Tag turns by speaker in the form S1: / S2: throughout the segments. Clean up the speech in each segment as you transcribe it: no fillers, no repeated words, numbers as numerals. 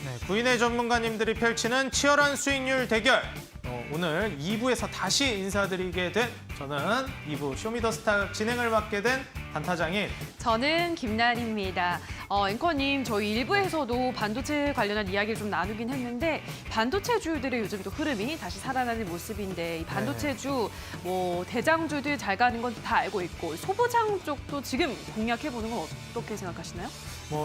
S1: 네, 구인의 전문가님들이 펼치는 치열한 수익률 대결. 오늘 2부에서 다시 인사드리게 된 저는 2부 쇼미더스타 진행을 맡게 된 단타장인
S2: 저는 김나리입니다. 앵커님, 저희 1부에서도 반도체 관련한 이야기를 좀 나누긴 했는데 반도체주들의 요즘 또 흐름이 다시 살아나는 모습인데 이 반도체주, 대장주들 잘 가는 건 다 알고 있고 소부장 쪽도 지금 공략해보는 건 어떻게 생각하시나요?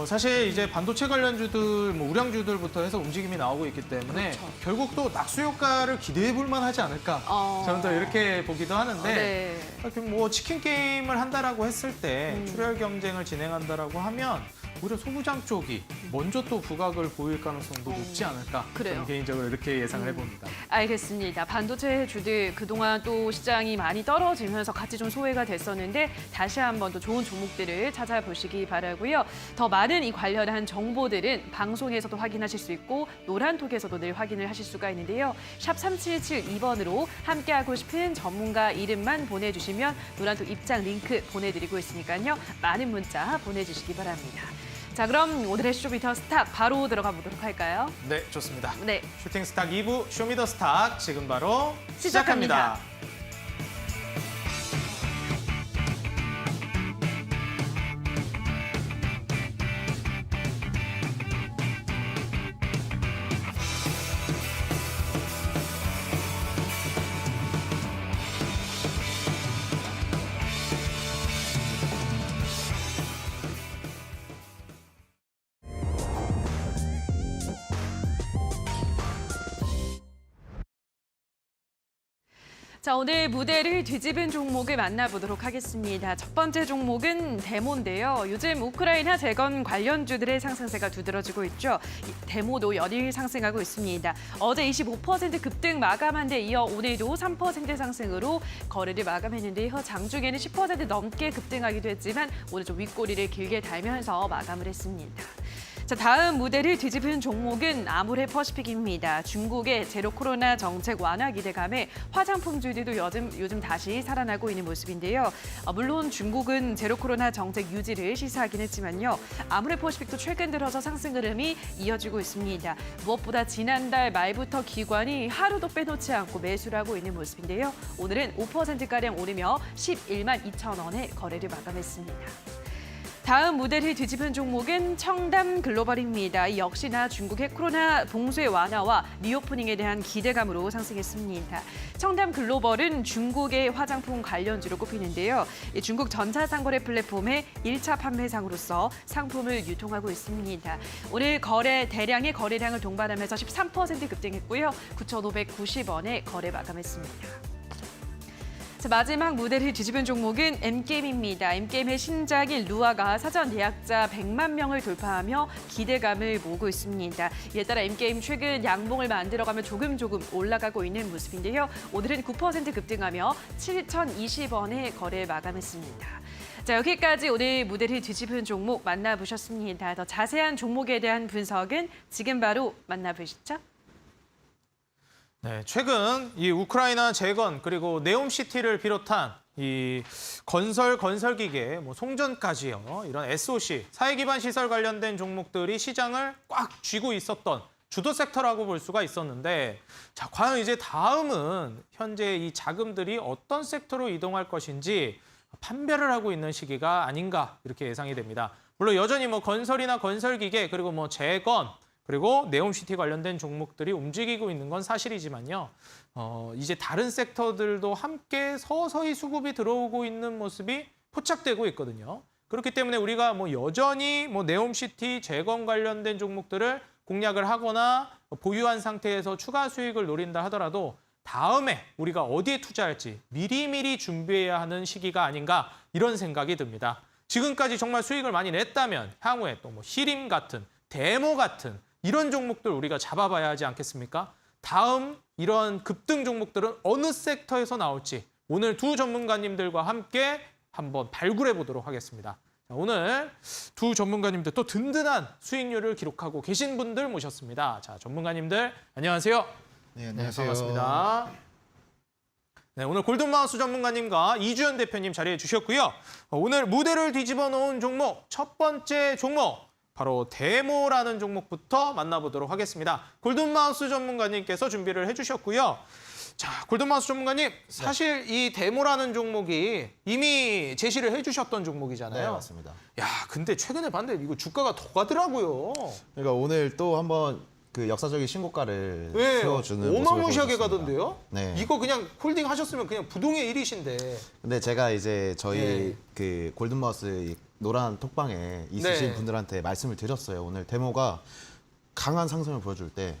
S1: 사실 이제 반도체 관련주들, 우량주들부터 해서 움직임이 나오고 있기 때문에
S2: 그렇죠.
S1: 결국 또 낙수 효과를 기대해 볼 만하지 않을까. 저는 또 이렇게 보기도 하는데
S2: 네.
S1: 이렇게 치킨 게임을 한다라고 했을 때 출혈 경쟁을 진행한다라고 하면 오히려 소부장 쪽이 먼저 또 부각을 보일 가능성도 높지 않을까.
S2: 그래요.
S1: 저는 개인적으로 이렇게 예상을 해봅니다.
S2: 알겠습니다. 반도체 주들 그동안 또 시장이 많이 떨어지면서 같이 좀 소외가 됐었는데 다시 한번 또 좋은 종목들을 찾아보시기 바라고요. 더 많은 이 관련한 정보들은 방송에서도 확인하실 수 있고 노란톡에서도 늘 확인을 하실 수가 있는데요. 샵 3772번으로 함께하고 싶은 전문가 이름만 보내주시면 노란톡 입장 링크 보내드리고 있으니까요. 많은 문자 보내주시기 바랍니다. 자, 그럼 오늘의 쇼미더 스탁 바로 들어가 보도록 할까요?
S1: 네, 좋습니다.
S2: 네.
S1: 슈팅 스탁 2부 쇼미더 스탁 지금 바로
S2: 시작합니다.
S1: 시작합니다.
S2: 자, 오늘 무대를 뒤집은 종목을 만나보도록 하겠습니다. 첫 번째 종목은 데모인데요. 요즘 우크라이나 재건 관련주들의 상승세가 두드러지고 있죠. 데모도 연일 상승하고 있습니다. 어제 25% 급등 마감한 데 이어 오늘도 3% 상승으로 거래를 마감했는데요. 장중에는 10% 넘게 급등하기도 했지만 오늘 좀 윗꼬리를 길게 달면서 마감을 했습니다. 자, 다음 무대를 뒤집은 종목은 아모레퍼시픽입니다. 중국의 제로 코로나 정책 완화 기대감에 화장품주들도 요즘 다시 살아나고 있는 모습인데요. 물론 중국은 제로 코로나 정책 유지를 시사하긴 했지만요. 아모레퍼시픽도 최근 들어서 상승 흐름이 이어지고 있습니다. 무엇보다 지난달 말부터 기관이 하루도 빼놓지 않고 매수를 하고 있는 모습인데요. 오늘은 5%가량 오르며 11만 2천 원에 거래를 마감했습니다. 다음 무대를 뒤집은 종목은 청담 글로벌입니다. 역시나 중국의 코로나 봉쇄 완화와 리오프닝에 대한 기대감으로 상승했습니다. 청담 글로벌은 중국의 화장품 관련주로 꼽히는데요. 중국 전자상거래 플랫폼의 1차 판매상으로서 상품을 유통하고 있습니다. 오늘 대량의 거래량을 동반하면서 13% 급등했고요. 9,590원에 거래 마감했습니다. 자, 마지막 무대를 뒤집은 종목은 M게임입니다. M게임의 신작인 루아가 사전 예약자 100만 명을 돌파하며 기대감을 모으고 있습니다. 이에 따라 M게임 최근 양봉을 만들어가며 조금 올라가고 있는 모습인데요. 오늘은 9% 급등하며 7,020원에 거래 마감했습니다. 자, 여기까지 오늘 무대를 뒤집은 종목 만나보셨습니다. 더 자세한 종목에 대한 분석은 지금 바로 만나보시죠.
S1: 네, 최근 이 우크라이나 재건 그리고 네옴시티를 비롯한 이 건설기계, 송전까지요. 이런 SOC, 사회기반 시설 관련된 종목들이 시장을 꽉 쥐고 있었던 주도 섹터라고 볼 수가 있었는데, 자, 과연 이제 다음은 현재 이 자금들이 어떤 섹터로 이동할 것인지 판별을 하고 있는 시기가 아닌가 이렇게 예상이 됩니다. 물론 여전히 건설이나 건설기계 그리고 재건 그리고 네옴시티 관련된 종목들이 움직이고 있는 건 사실이지만요. 이제 다른 섹터들도 함께 서서히 수급이 들어오고 있는 모습이 포착되고 있거든요. 그렇기 때문에 우리가 여전히 네옴시티 재건 관련된 종목들을 공략을 하거나 보유한 상태에서 추가 수익을 노린다 하더라도 다음에 우리가 어디에 투자할지 미리미리 준비해야 하는 시기가 아닌가 이런 생각이 듭니다. 지금까지 정말 수익을 많이 냈다면 향후에 또 히림 같은 데모 같은 이런 종목들 우리가 잡아봐야 하지 않겠습니까? 다음 이런 급등 종목들은 어느 섹터에서 나올지 오늘 두 전문가님들과 함께 한번 발굴해 보도록 하겠습니다. 자, 오늘 두 전문가님들 또 든든한 수익률을 기록하고 계신 분들 모셨습니다. 자, 전문가님들 안녕하세요.
S3: 네, 안녕하세요.
S1: 반갑습니다. 네, 오늘 골든마우스 전문가님과 이주연 대표님 자리해 주셨고요. 오늘 무대를 뒤집어 놓은 종목, 첫 번째 종목, 바로 데모라는 종목부터 만나보도록 하겠습니다. 골든마우스 전문가님께서 준비를 해주셨고요. 자, 골든마우스 전문가님, 사실 이 데모라는 종목이 이미 제시를 해주셨던 종목이잖아요.
S3: 네, 맞습니다.
S1: 야, 근데 최근에 봤는데 이거 주가가 더 가더라고요.
S3: 그러니까 오늘 또 한번 그 역사적인 신고가를
S1: 네,
S3: 세워주는 모습을
S1: 어마무시하게
S3: 보여줬습니다.
S1: 가던데요?
S3: 네.
S1: 이거 그냥 홀딩 하셨으면 그냥 부동의 일이신데.
S3: 근데 제가 이제 저희
S1: 네.
S3: 그 골든마우스 이 노란 톡방에 있으신
S1: 네.
S3: 분들한테 말씀을 드렸어요. 오늘 데모가 강한 상승을 보여줄 때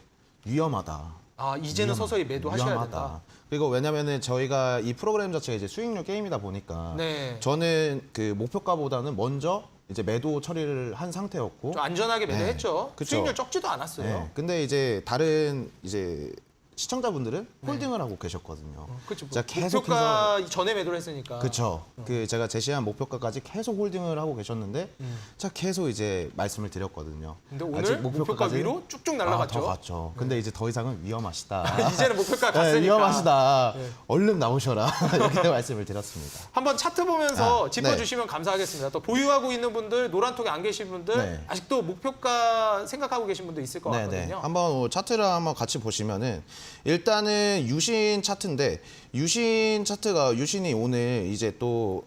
S3: 위험하다.
S1: 아, 이제는 서서히 매도하셔야
S3: 위험하다.
S1: 된다.
S3: 그리고 왜냐면은 저희가 이 프로그램 자체가 이제 수익률 게임이다 보니까
S1: 네.
S3: 저는 그 목표가보다는 먼저 이제 매도 처리를 한 상태였고
S1: 좀 안전하게 매도했죠.
S3: 네, 그쵸.
S1: 수익률 적지도 않았어요.
S3: 네. 근데 이제 다른 이제 시청자분들은 홀딩을 하고 계셨거든요.
S1: 그렇죠.
S3: 자,
S1: 목표가 전에 매도를 했으니까.
S3: 그렇죠. 그 제가 제시한 목표가까지 계속 홀딩을 하고 계셨는데, 자 계속 이제 말씀을 드렸거든요.
S1: 근데
S3: 아직
S1: 오늘 목표가
S3: 목표까지는-
S1: 위로 쭉쭉 날아갔죠.
S3: 더 갔죠. 근데 이제 더 이상은 위험하시다.
S1: 이제는 목표가 갔으니까.
S3: 네, 위험하시다.
S1: 네.
S3: 얼른 나오셔라. 이렇게 말씀을 드렸습니다.
S1: 한번 차트 보면서
S3: 아,
S1: 짚어주시면 감사하겠습니다. 또 보유하고 있는 분들, 노란톡에 안 계신 분들,
S3: 네.
S1: 아직도 목표가 생각하고 계신 분도 있을 것
S3: 네네.
S1: 같거든요.
S3: 한번 차트를 한번 같이 보시면은 일단은 유신 차트인데 유신이 오늘 이제 또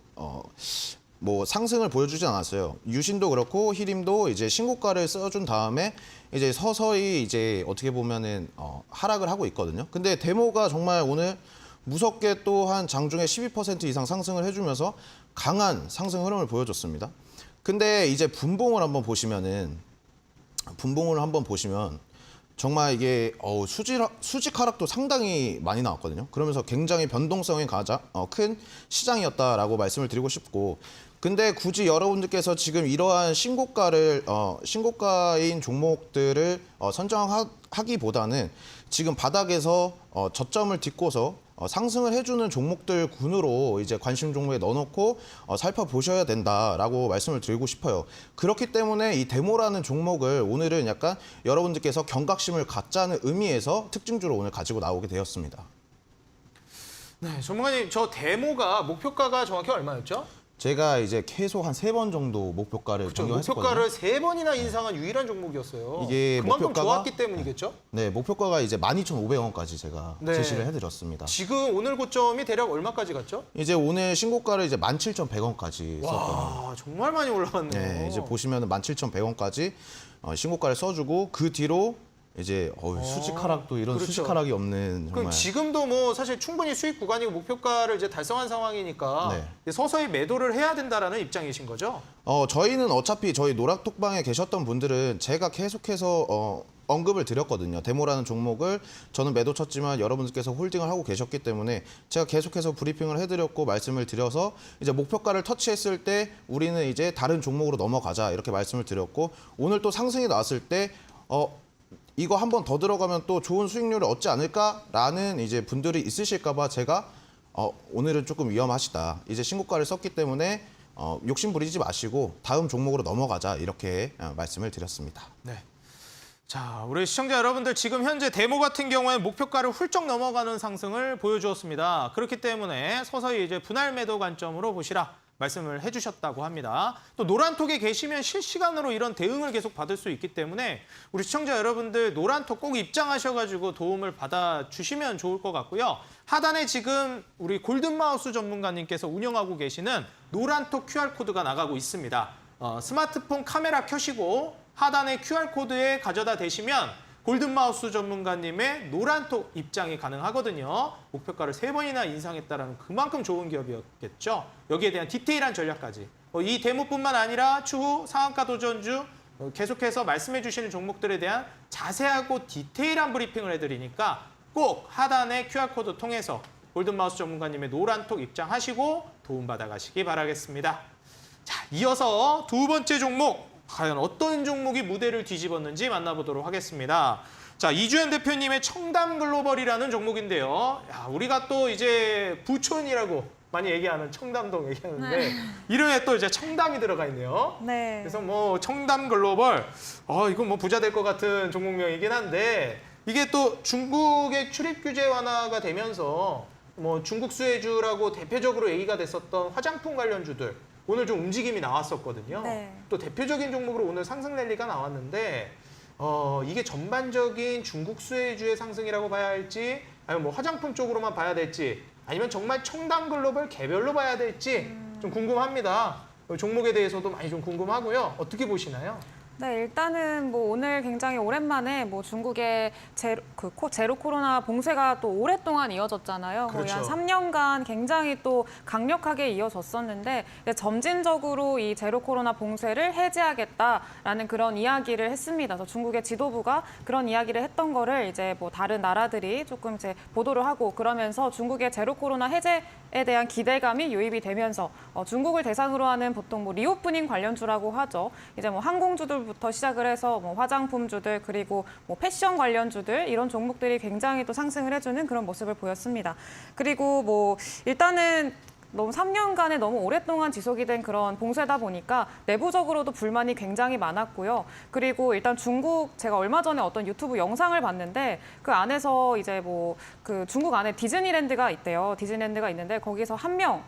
S3: 뭐 상승을 보여주진 않았어요. 유신도 그렇고 히림도 이제 신고가를 써준 다음에 이제 서서히 이제 어떻게 보면은 하락을 하고 있거든요. 근데 데모가 정말 오늘 무섭게 또 한 장중에 12% 이상 상승을 해주면서 강한 상승 흐름을 보여줬습니다. 근데 이제 분봉을 한번 보시면 정말 이게 수직 하락도 상당히 많이 나왔거든요. 그러면서 굉장히 변동성이 가장 큰 시장이었다라고 말씀을 드리고 싶고, 근데 굳이 여러분들께서 지금 이러한 신고가인 종목들을 선정하기보다는 지금 바닥에서 저점을 딛고서 상승을 해주는 종목들 군으로 이제 관심 종목에 넣어놓고 살펴보셔야 된다라고 말씀을 드리고 싶어요. 그렇기 때문에 이 데모라는 종목을 오늘은 약간 여러분들께서 경각심을 갖자는 의미에서 특징주로 오늘 가지고 나오게 되었습니다.
S1: 네, 전문가님, 저 데모가 목표가가 정확히 얼마였죠?
S3: 제가 이제 계속 한 3번 정도 목표가를 변경했었거든요.
S1: 목표가를 3번이나 인상한 유일한 종목이었어요.
S3: 이게
S1: 그만큼
S3: 목표가가-
S1: 좋았기 때문이겠죠?
S3: 네, 목표가가 이제 12,500원까지 제가
S1: 네.
S3: 제시를 해드렸습니다.
S1: 지금 오늘 고점이 대략 얼마까지 갔죠?
S3: 이제 오늘 신고가를 이제 17,100원까지 썼거든요.
S1: 와, 정말 많이 올라갔네요.
S3: 네, 이제 보시면은 17,100원까지 신고가를 써주고 그 뒤로 이제 수직 하락도 이런
S1: 그렇죠.
S3: 수직 하락이 없는
S1: 그럼
S3: 정말
S1: 지금도 뭐 사실 충분히 수익 구간이고 목표가를 이제 달성한 상황이니까
S3: 네.
S1: 이제 서서히 매도를 해야 된다라는 입장이신 거죠?
S3: 저희는 어차피 저희 노락톡방에 계셨던 분들은 제가 계속해서 언급을 드렸거든요. 데모라는 종목을 저는 매도 쳤지만 여러분들께서 홀딩을 하고 계셨기 때문에 제가 계속해서 브리핑을 해드렸고 말씀을 드려서 이제 목표가를 터치했을 때 우리는 이제 다른 종목으로 넘어가자 이렇게 말씀을 드렸고, 오늘 또 상승이 나왔을 때 이거 한 번 더 들어가면 또 좋은 수익률을 얻지 않을까라는 이제 분들이 있으실까봐 제가 오늘은 조금 위험하시다. 이제 신고가를 썼기 때문에 욕심 부리지 마시고 다음 종목으로 넘어가자 이렇게 말씀을 드렸습니다.
S1: 네. 자, 우리 시청자 여러분들, 지금 현재 데모 같은 경우에는 목표가를 훌쩍 넘어가는 상승을 보여주었습니다. 그렇기 때문에 서서히 이제 분할 매도 관점으로 보시라 말씀을 해주셨다고 합니다. 또 노란톡에 계시면 실시간으로 이런 대응을 계속 받을 수 있기 때문에 우리 시청자 여러분들 노란톡 꼭 입장하셔가지고 도움을 받아주시면 좋을 것 같고요. 하단에 지금 우리 골든마우스 전문가님께서 운영하고 계시는 노란톡 QR코드가 나가고 있습니다. 스마트폰 카메라 켜시고 하단에 QR코드에 가져다 대시면 골든마우스 전문가님의 노란톡 입장이 가능하거든요. 목표가를 3번이나 인상했다는 그만큼 좋은 기업이었겠죠. 여기에 대한 디테일한 전략까지. 이 데모뿐만 아니라 추후 상한가 도전주 계속해서 말씀해 주시는 종목들에 대한 자세하고 디테일한 브리핑을 해드리니까 꼭 하단의 QR코드 통해서 골든마우스 전문가님의 노란톡 입장하시고 도움받아 가시기 바라겠습니다. 자, 이어서 두 번째 종목. 과연 어떤 종목이 무대를 뒤집었는지 만나보도록 하겠습니다. 자, 이주연 대표님의 청담글로벌이라는 종목인데요. 야, 우리가 또 이제 부촌이라고 많이 얘기하는 청담동 얘기하는데 이름에 또 이제 청담이 들어가 있네요.
S2: 네.
S1: 그래서 뭐 청담글로벌, 이건 뭐 부자 될 것 같은 종목명이긴 한데 이게 또 중국의 출입 규제 완화가 되면서 뭐 중국 수혜주라고 대표적으로 얘기가 됐었던 화장품 관련주들, 오늘 좀 움직임이 나왔었거든요.
S4: 네.
S1: 또 대표적인 종목으로 오늘 상승 랠리가 나왔는데 이게 전반적인 중국 수혜주의 상승이라고 봐야 할지 아니면 뭐 화장품 쪽으로만 봐야 될지 아니면 정말 청담 글로벌 개별로 봐야 될지 좀 궁금합니다. 종목에 대해서도 많이 좀 궁금하고요. 어떻게 보시나요?
S4: 네, 일단은 뭐 오늘 굉장히 오랜만에 뭐 중국의 제로 코로나 봉쇄가 또 오랫동안 이어졌잖아요. 거의 한
S1: 그렇죠.
S4: 3년간 굉장히 또 강력하게 이어졌었는데 점진적으로 이 제로 코로나 봉쇄를 해제하겠다라는 그런 이야기를 했습니다. 그래서 중국의 지도부가 그런 이야기를 했던 거를 이제 뭐 다른 나라들이 조금 이제 보도를 하고 그러면서 중국의 제로 코로나 해제에 대한 기대감이 유입이 되면서 중국을 대상으로 하는 보통 뭐 리오프닝 관련주라고 하죠. 이제 뭐 항공주들부터 시작을 해서 뭐 화장품주들 그리고 뭐 패션 관련주들 이런 종목들이 굉장히 또 상승을 해주는 그런 모습을 보였습니다. 그리고 뭐 일단은 너무 3년간에 너무 오랫동안 지속이 된 그런 봉쇄다 보니까 내부적으로도 불만이 굉장히 많았고요. 그리고 일단 중국 제가 얼마 전에 어떤 유튜브 영상을 봤는데 그 안에서 이제 뭐 그 중국 안에 디즈니랜드가 있대요. 디즈니랜드가 있는데 거기서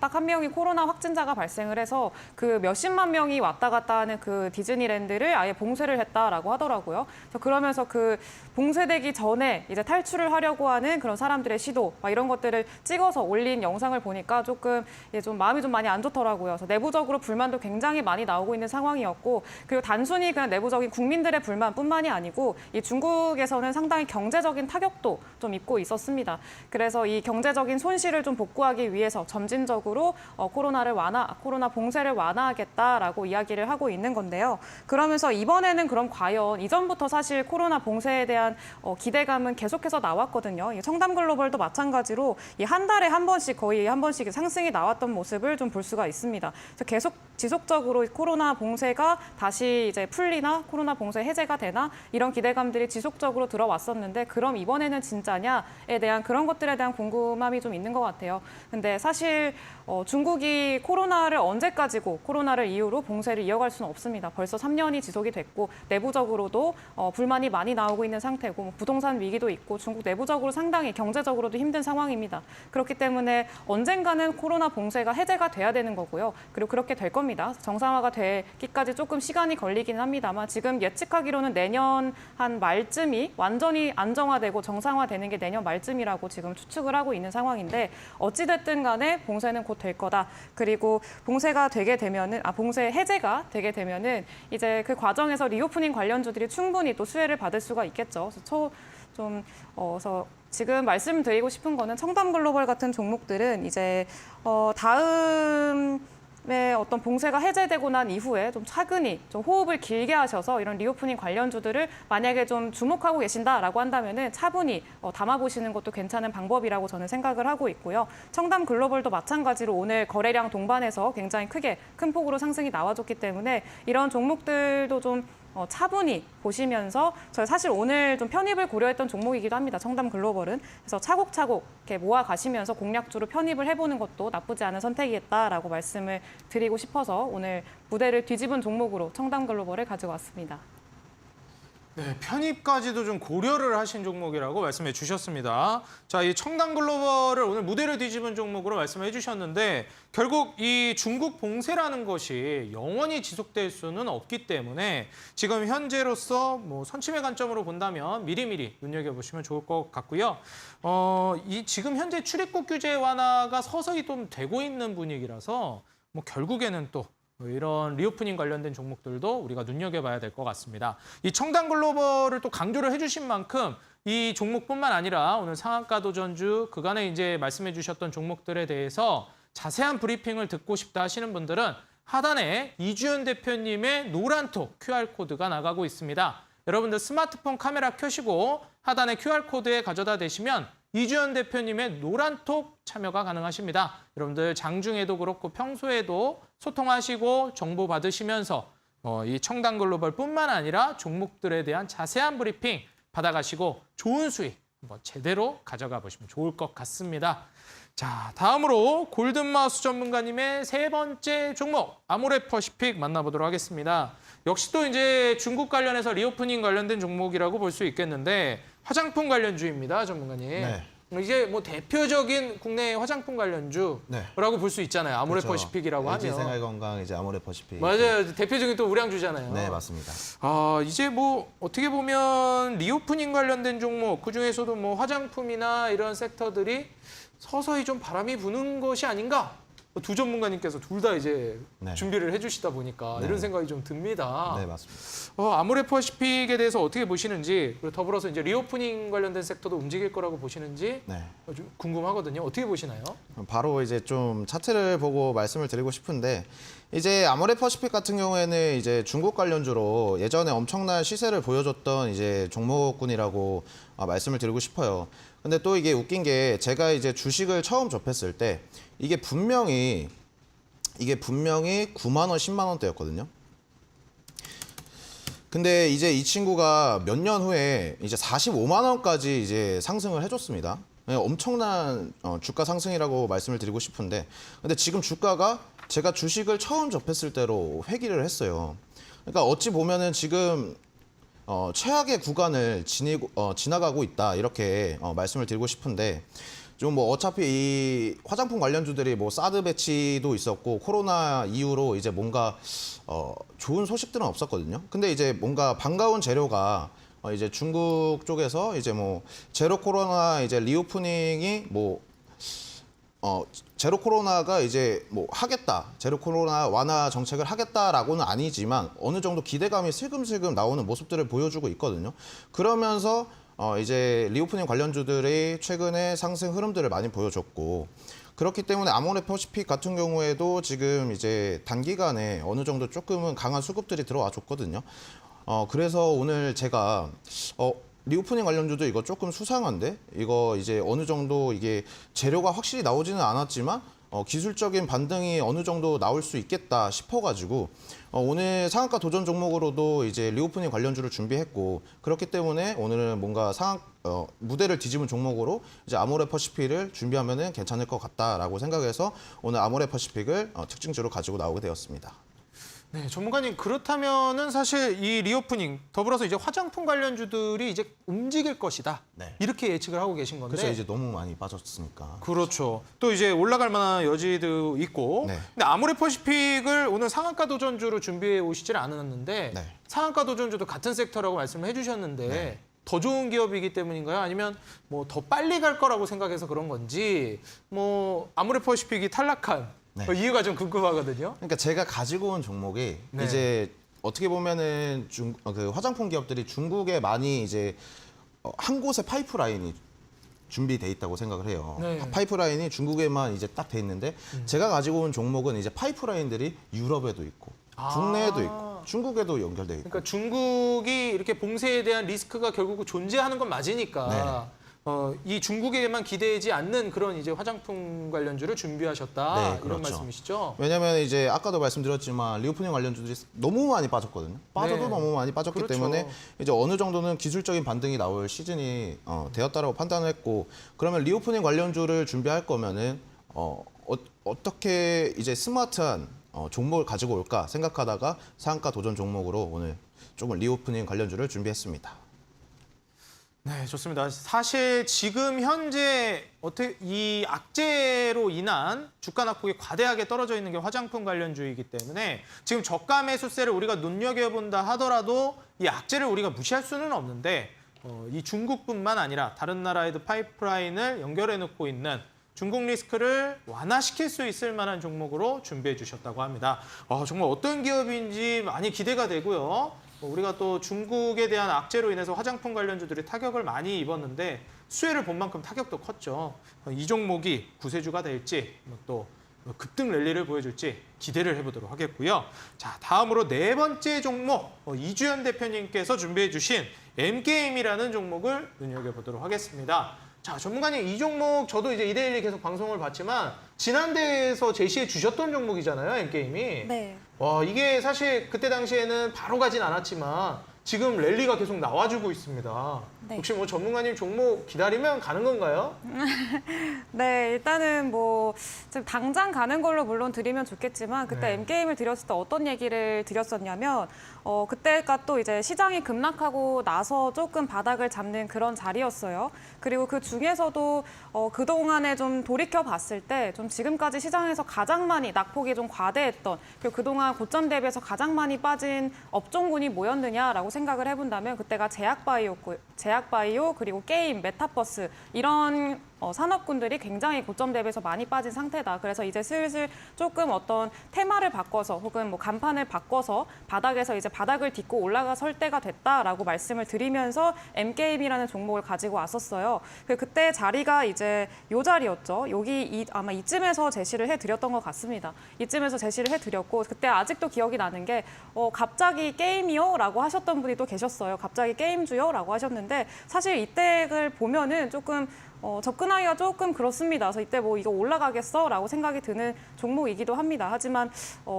S4: 딱 한 명이 코로나 확진자가 발생을 해서 그 몇십만 명이 왔다 갔다 하는 그 디즈니랜드를 아예 봉쇄를 했다라고 하더라고요. 그래서 그러면서 그 봉쇄되기 전에 이제 탈출을 하려고 하는 그런 사람들의 시도 막 이런 것들을 찍어서 올린 영상을 보니까 조금 좀 마음이 좀 많이 안 좋더라고요. 그래서 내부적으로 불만도 굉장히 많이 나오고 있는 상황이었고 그리고 단순히 그냥 내부적인 국민들의 불만뿐만이 아니고 이 중국에서는 상당히 경제적인 타격도 좀 입고 있었습니다. 그래서 이 경제적인 손실을 좀 복구하기 위해서 점진적으로 코로나 봉쇄를 완화하겠다라고 이야기를 하고 있는 건데요. 그러면서 이번에는 그럼 과연 이전부터 사실 코로나 봉쇄에 대한 기대감은 계속해서 나왔거든요. 이 청담글로벌도 마찬가지로 이 한 달에 한 번씩 거의 한 번씩 상승이 나왔던 모습을 좀 볼 수가 있습니다. 그래서 계속 지속적으로 코로나 봉쇄가 다시 이제 풀리나 코로나 봉쇄 해제가 되나 이런 기대감들이 지속적으로 들어왔었는데 그럼 이번에는 진짜냐에 대한 그런 것들에 대한 궁금함이 좀 있는 것 같아요. 근데 사실 중국이 코로나를 언제까지고 코로나를 이유로 봉쇄를 이어갈 수는 없습니다. 벌써 3년이 지속이 됐고 내부적으로도 불만이 많이 나오고 있는 상태고 뭐 부동산 위기도 있고 중국 내부적으로 상당히 경제적으로도 힘든 상황입니다. 그렇기 때문에 언젠가는 코로나 봉쇄가 해제가 돼야 되는 거고요. 그리고 그렇게 될 겁니다. 정상화가 되기까지 조금 시간이 걸리기는 합니다만 지금 예측하기로는 내년 한 말쯤이 완전히 안정화되고 정상화되는 게 내년 말쯤이라고 지금 추측을 하고 있는 상황인데 어찌됐든 간에 봉쇄는 곧 될 거다. 그리고 봉쇄가 되게 되면은 봉쇄 해제가 되게 되면은 이제 그 과정에서 리오프닝 관련주들이 충분히 또 수혜를 받을 수가 있겠죠. 그래서 지금 말씀드리고 싶은 거는 청담글로벌 같은 종목들은 이제 다음에 어떤 봉쇄가 해제되고 난 이후에 좀 차근히 좀 호흡을 길게 하셔서 이런 리오프닝 관련주들을 만약에 좀 주목하고 계신다라고 한다면은 차분히 담아보시는 것도 괜찮은 방법이라고 저는 생각을 하고 있고요. 청담글로벌도 마찬가지로 오늘 거래량 동반해서 굉장히 큰 폭으로 상승이 나와줬기 때문에 이런 종목들도 좀 차분히 보시면서 저희 사실 오늘 좀 편입을 고려했던 종목이기도 합니다. 청담글로벌은. 그래서 차곡차곡 이렇게 모아가시면서 공략주로 편입을 해보는 것도 나쁘지 않은 선택이겠다라고 말씀을 드리고 싶어서 오늘 무대를 뒤집은 종목으로 청담글로벌을 가지고 왔습니다.
S1: 네, 편입까지도 좀 고려를 하신 종목이라고 말씀해 주셨습니다. 자, 이 청담글로벌을 오늘 무대를 뒤집은 종목으로 말씀해 주셨는데 결국 이 중국 봉쇄라는 것이 영원히 지속될 수는 없기 때문에 지금 현재로서 뭐 선침의 관점으로 본다면 미리미리 눈여겨보시면 좋을 것 같고요. 이 지금 현재 출입국 규제 완화가 서서히 좀 되고 있는 분위기라서 뭐 결국에는 또 이런 리오프닝 관련된 종목들도 우리가 눈여겨봐야 될 것 같습니다. 이 청담글로벌을 또 강조를 해주신 만큼 이 종목뿐만 아니라 오늘 상한가 도전주 그간에 이제 말씀해 주셨던 종목들에 대해서 자세한 브리핑을 듣고 싶다 하시는 분들은 하단에 이주연 대표님의 노란톡 QR코드가 나가고 있습니다. 여러분들 스마트폰 카메라 켜시고 하단에 QR코드에 가져다 대시면 이주연 대표님의 노란톡 참여가 가능하십니다. 여러분들 장중에도 그렇고 평소에도 소통하시고 정보 받으시면서 이 청담글로벌뿐만 아니라 종목들에 대한 자세한 브리핑 받아가시고 좋은 수익 한번 제대로 가져가 보시면 좋을 것 같습니다. 자, 다음으로 골든마우스 전문가님의 세 번째 종목 아모레퍼시픽 만나보도록 하겠습니다. 역시 또 이제 중국 관련해서 리오프닝 관련된 종목이라고 볼 수 있겠는데 화장품 관련주입니다, 전문가님.
S3: 네.
S1: 이제 뭐 대표적인 국내 화장품 관련주라고
S3: 네.
S1: 볼 수 있잖아요. 아모레퍼시픽이라고
S3: LG
S1: 하면.
S3: 생활건강 이제 아모레퍼시픽.
S1: 맞아요. 대표적인 또 우량주잖아요.
S3: 네, 맞습니다.
S1: 이제 뭐 어떻게 보면 리오프닝 관련된 종목 그중에서도 뭐 화장품이나 이런 섹터들이 서서히 좀 바람이 부는 것이 아닌가? 두 전문가님께서 둘 다 이제
S3: 네.
S1: 준비를 해주시다 보니까
S3: 네.
S1: 이런 생각이 좀 듭니다.
S3: 네, 맞습니다.
S1: 아모레퍼시픽에 대해서 어떻게 보시는지 그리고 더불어서 이제 리오프닝 관련된 섹터도 움직일 거라고 보시는지
S3: 네.
S1: 좀 궁금하거든요. 어떻게 보시나요?
S3: 바로 이제 좀 차트를 보고 말씀을 드리고 싶은데 이제 아모레퍼시픽 같은 경우에는 이제 중국 관련주로 예전에 엄청난 시세를 보여줬던 이제 종목군이라고 말씀을 드리고 싶어요. 근데 또 이게 웃긴 게 제가 이제 주식을 처음 접했을 때 이게 분명히 9만 원, 10만 원대였거든요. 근데 이제 이 친구가 몇 년 후에 이제 45만 원까지 이제 상승을 해줬습니다. 네, 엄청난 주가 상승이라고 말씀을 드리고 싶은데, 근데 지금 주가가 제가 주식을 처음 접했을 때로 회귀를 했어요. 그러니까 어찌 보면은 지금 최악의 구간을 지나가고 있다 이렇게 말씀을 드리고 싶은데, 좀 뭐 어차피 이 화장품 관련주들이 뭐 사드 배치도 있었고 코로나 이후로 이제 뭔가 좋은 소식들은 없었거든요. 근데 이제 뭔가 반가운 재료가 이제 중국 쪽에서 이제 뭐 제로 코로나 이제 리오프닝이 뭐 제로 코로나가 이제 뭐 하겠다, 제로 코로나 완화 정책을 하겠다라고는 아니지만 어느 정도 기대감이 슬금슬금 나오는 모습들을 보여주고 있거든요. 그러면서 이제 리오프닝 관련주들이 최근에 상승 흐름들을 많이 보여줬고, 그렇기 때문에 아모레퍼시픽 같은 경우에도 지금 이제 단기간에 어느 정도 조금은 강한 수급들이 들어와 줬거든요. 그래서 오늘 제가 리오프닝 관련주도 이거 조금 수상한데, 이거 이제 어느 정도 이게 재료가 확실히 나오지는 않았지만 기술적인 반등이 어느 정도 나올 수 있겠다 싶어가지고 오늘 상한가 도전 종목으로도 이제 리오프닝 관련주를 준비했고, 그렇기 때문에 오늘은 뭔가 무대를 뒤집은 종목으로 이제 아모레퍼시픽을 준비하면은 괜찮을 것 같다라고 생각해서 오늘 아모레퍼시픽을 특징주로 가지고 나오게 되었습니다.
S1: 네, 전문가님 그렇다면은 사실 이 리오프닝 더불어서 이제 화장품 관련주들이 이제 움직일 것이다.
S3: 네.
S1: 이렇게 예측을 하고 계신 건데.
S3: 그래서 이제 너무 많이 빠졌으니까.
S1: 그렇죠. 또 이제 올라갈 만한 여지도 있고.
S3: 네.
S1: 근데 아모레퍼시픽을 오늘 상한가 도전주로 준비해 오시질 않았는데
S3: 네.
S1: 상한가 도전주도 같은 섹터라고 말씀을 해주셨는데
S3: 네.
S1: 더 좋은 기업이기 때문인가요? 아니면 뭐 더 빨리 갈 거라고 생각해서 그런 건지 뭐 아모레퍼시픽이 탈락한
S3: 네.
S1: 이유가 좀 궁금하거든요.
S3: 그러니까 제가 가지고 온 종목이
S1: 네.
S3: 이제 어떻게 보면은 그 화장품 기업들이 중국에 많이 이제 한 곳에 파이프라인이 준비돼 있다고 생각을 해요.
S1: 네.
S3: 파이프라인이 중국에만 이제 딱 돼 있는데 제가 가지고 온 종목은 이제 파이프라인들이 유럽에도 있고 국내에도 있고 중국에도 연결돼 있고.
S1: 그러니까 중국이 이렇게 봉쇄에 대한 리스크가 결국 존재하는 건 맞으니까 이 중국에만 기대지 않는 그런 이제 화장품 관련주를 준비하셨다
S3: 네,
S1: 이런
S3: 그렇죠.
S1: 말씀이시죠?
S3: 왜냐하면 이제 아까도 말씀드렸지만 리오프닝 관련주들이 너무 많이 빠졌거든요. 빠져도
S1: 네.
S3: 너무 많이 빠졌기
S1: 그렇죠.
S3: 때문에 이제 어느 정도는 기술적인 반등이 나올 시즌이 되었다라고 판단을 했고, 그러면 리오프닝 관련주를 준비할 거면은 어떻게 이제 스마트한 종목을 가지고 올까 생각하다가 상한가 도전 종목으로 오늘 조금 리오프닝 관련주를 준비했습니다.
S1: 네, 좋습니다. 사실 지금 현재 이 악재로 인한 주가 낙폭이 과대하게 떨어져 있는 게 화장품 관련주이기 때문에 지금 저가 매수세를 우리가 눈여겨본다 하더라도 이 악재를 우리가 무시할 수는 없는데 이 중국뿐만 아니라 다른 나라에도 파이프라인을 연결해 놓고 있는 중국 리스크를 완화시킬 수 있을 만한 종목으로 준비해 주셨다고 합니다. 정말 어떤 기업인지 많이 기대가 되고요. 우리가 또 중국에 대한 악재로 인해서 화장품 관련주들이 타격을 많이 입었는데 수혜를 본 만큼 타격도 컸죠. 이 종목이 구세주가 될지 또 급등 랠리를 보여줄지 기대를 해보도록 하겠고요. 자, 다음으로 네 번째 종목 이주연 대표님께서 준비해 주신 M게임이라는 종목을 눈여겨보도록 하겠습니다. 자, 전문가님 이 종목 저도 이제 이데일리 계속 방송을 봤지만 지난 대회에서 제시해 주셨던 종목이잖아요, M게임이.
S4: 네.
S1: 와, 이게 사실 그때 당시에는 바로 가진 않았지만 지금 랠리가 계속 나와주고 있습니다.
S4: 네.
S1: 혹시 뭐 전문가님 종목 기다리면 가는 건가요?
S4: 네, 일단은 뭐 지금 당장 가는 걸로 물론 드리면 좋겠지만 그때
S1: 네.
S4: M게임을 드렸을 때 어떤 얘기를 드렸었냐면 그때가 또 이제 시장이 급락하고 나서 조금 바닥을 잡는 그런 자리였어요. 그리고 그 중에서도 그동안에 좀 돌이켜 봤을 때 좀 지금까지 시장에서 가장 많이 낙폭이 좀 과대했던 그리고 그동안 고점 대비해서 가장 많이 빠진 업종군이 뭐였느냐라고 생각을 해본다면 그때가 제약바이오 그리고 게임, 메타버스 이런 산업군들이 굉장히 고점 대비해서 많이 빠진 상태다. 그래서 이제 슬슬 조금 어떤 테마를 바꿔서 혹은 뭐 간판을 바꿔서 바닥에서 이제 바닥을 딛고 올라설 때가 됐다라고 말씀을 드리면서 M게임이라는 종목을 가지고 왔었어요. 그때 자리가 이제 요 자리였죠. 아마 이쯤에서 제시를 해드렸던 것 같습니다. 이쯤에서 제시를 해드렸고 그때 아직도 기억이 나는 게 갑자기 게임이요? 라고 하셨던 분이 또 계셨어요. 갑자기 게임주요? 라고 하셨는데 사실 이때를 보면은 조금 접근하기가 조금 그렇습니다. 그래서 이때 뭐 이거 올라가겠어? 라고 생각이 드는 종목이기도 합니다. 하지만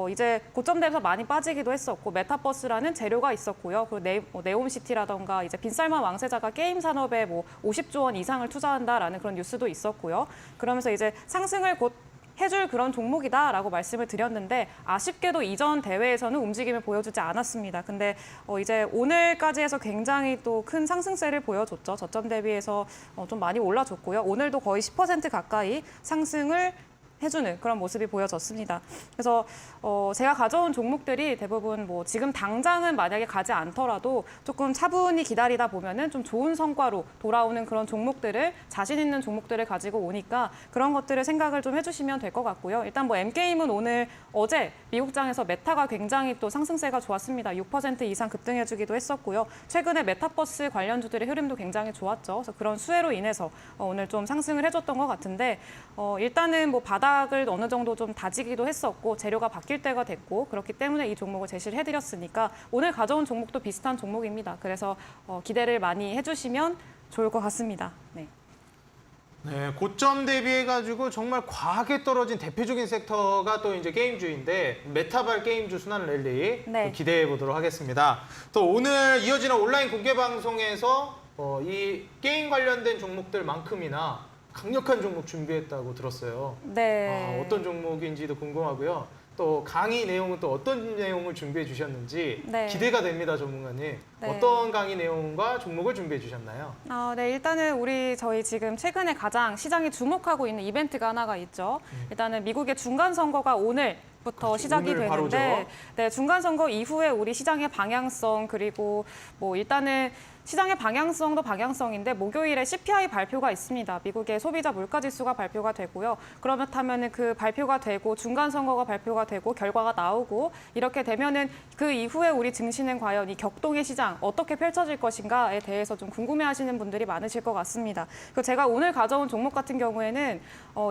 S4: 이제 고점 대비해서 많이 빠지기도 했었고 메타버스라는 재료가 있었고요. 그리고 네옴시티라던가 이제 빈살만 왕세자가 게임 산업에 뭐 50조 원 이상을 투자한다라는 그런 뉴스도 있었고요. 그러면서 이제 상승을 곧 해줄 그런 종목이다라고 말씀을 드렸는데 아쉽게도 이전 대회에서는 움직임을 보여주지 않았습니다. 근데 이제 오늘까지 해서 굉장히 또 큰 상승세를 보여줬죠. 저점 대비해서 좀 많이 올라줬고요. 오늘도 거의 10% 가까이 상승을 해주는 그런 모습이 보여졌습니다. 그래서 제가 가져온 종목들이 대부분 뭐 지금 당장은 만약에 가지 않더라도 조금 차분히 기다리다 보면은 좀 좋은 성과로 돌아오는 그런 종목들을 자신 있는 종목들을 가지고 오니까 그런 것들을 생각을 좀 해주시면 될 것 같고요. 일단 뭐 M게임은 어제 미국장에서 메타가 굉장히 또 상승세가 좋았습니다. 6% 이상 급등해주기도 했었고요. 최근에 메타버스 관련주들의 흐름도 굉장히 좋았죠. 그래서 그런 수혜로 인해서 오늘 좀 상승을 해줬던 것 같은데 일단은 뭐 바닥을 어느 정도 좀 다지기도 했었고 재료가 바뀔 때가 됐고 그렇기 때문에 이 종목을 제시를 해드렸으니까 오늘 가져온 종목도 비슷한 종목입니다. 그래서 기대를 많이 해주시면 좋을 것 같습니다. 네.
S1: 네, 고점 대비해가지고 정말 과하게 떨어진 대표적인 섹터가 또 이제 게임주인데 메타발 게임주 순환 랠리
S4: 네.
S1: 또 기대해 보도록 하겠습니다. 또 오늘 이어지는 온라인 공개 방송에서 이 게임 관련된 종목들만큼이나 강력한 종목 준비했다고 들었어요.
S4: 네.
S1: 어떤 종목인지도 궁금하고요. 또 강의 내용은 또 어떤 내용을 준비해 주셨는지
S4: 네.
S1: 기대가 됩니다, 전문가님.
S4: 네.
S1: 어떤 강의 내용과 종목을 준비해 주셨나요?
S4: 네, 일단은 저희 지금 최근에 가장 시장이 주목하고 있는 이벤트가 하나가 있죠. 일단은 미국의 중간 선거가 오늘부터
S1: 그렇죠.
S4: 시작이
S1: 오늘 바로죠.
S4: 되는데, 네, 중간 선거 이후에 우리 시장의 방향성 그리고 뭐 일단은 시장의 방향성도 방향성인데 목요일에 CPI 발표가 있습니다. 미국의 소비자 물가지수가 발표가 되고요. 그렇다면은 그 발표가 되고 중간 선거가 발표가 되고 결과가 나오고 이렇게 되면은 그 이후에 우리 증시는 과연 이 격동의 시장 어떻게 펼쳐질 것인가에 대해서 좀 궁금해하시는 분들이 많으실 것 같습니다. 그리고 제가 오늘 가져온 종목 같은 경우에는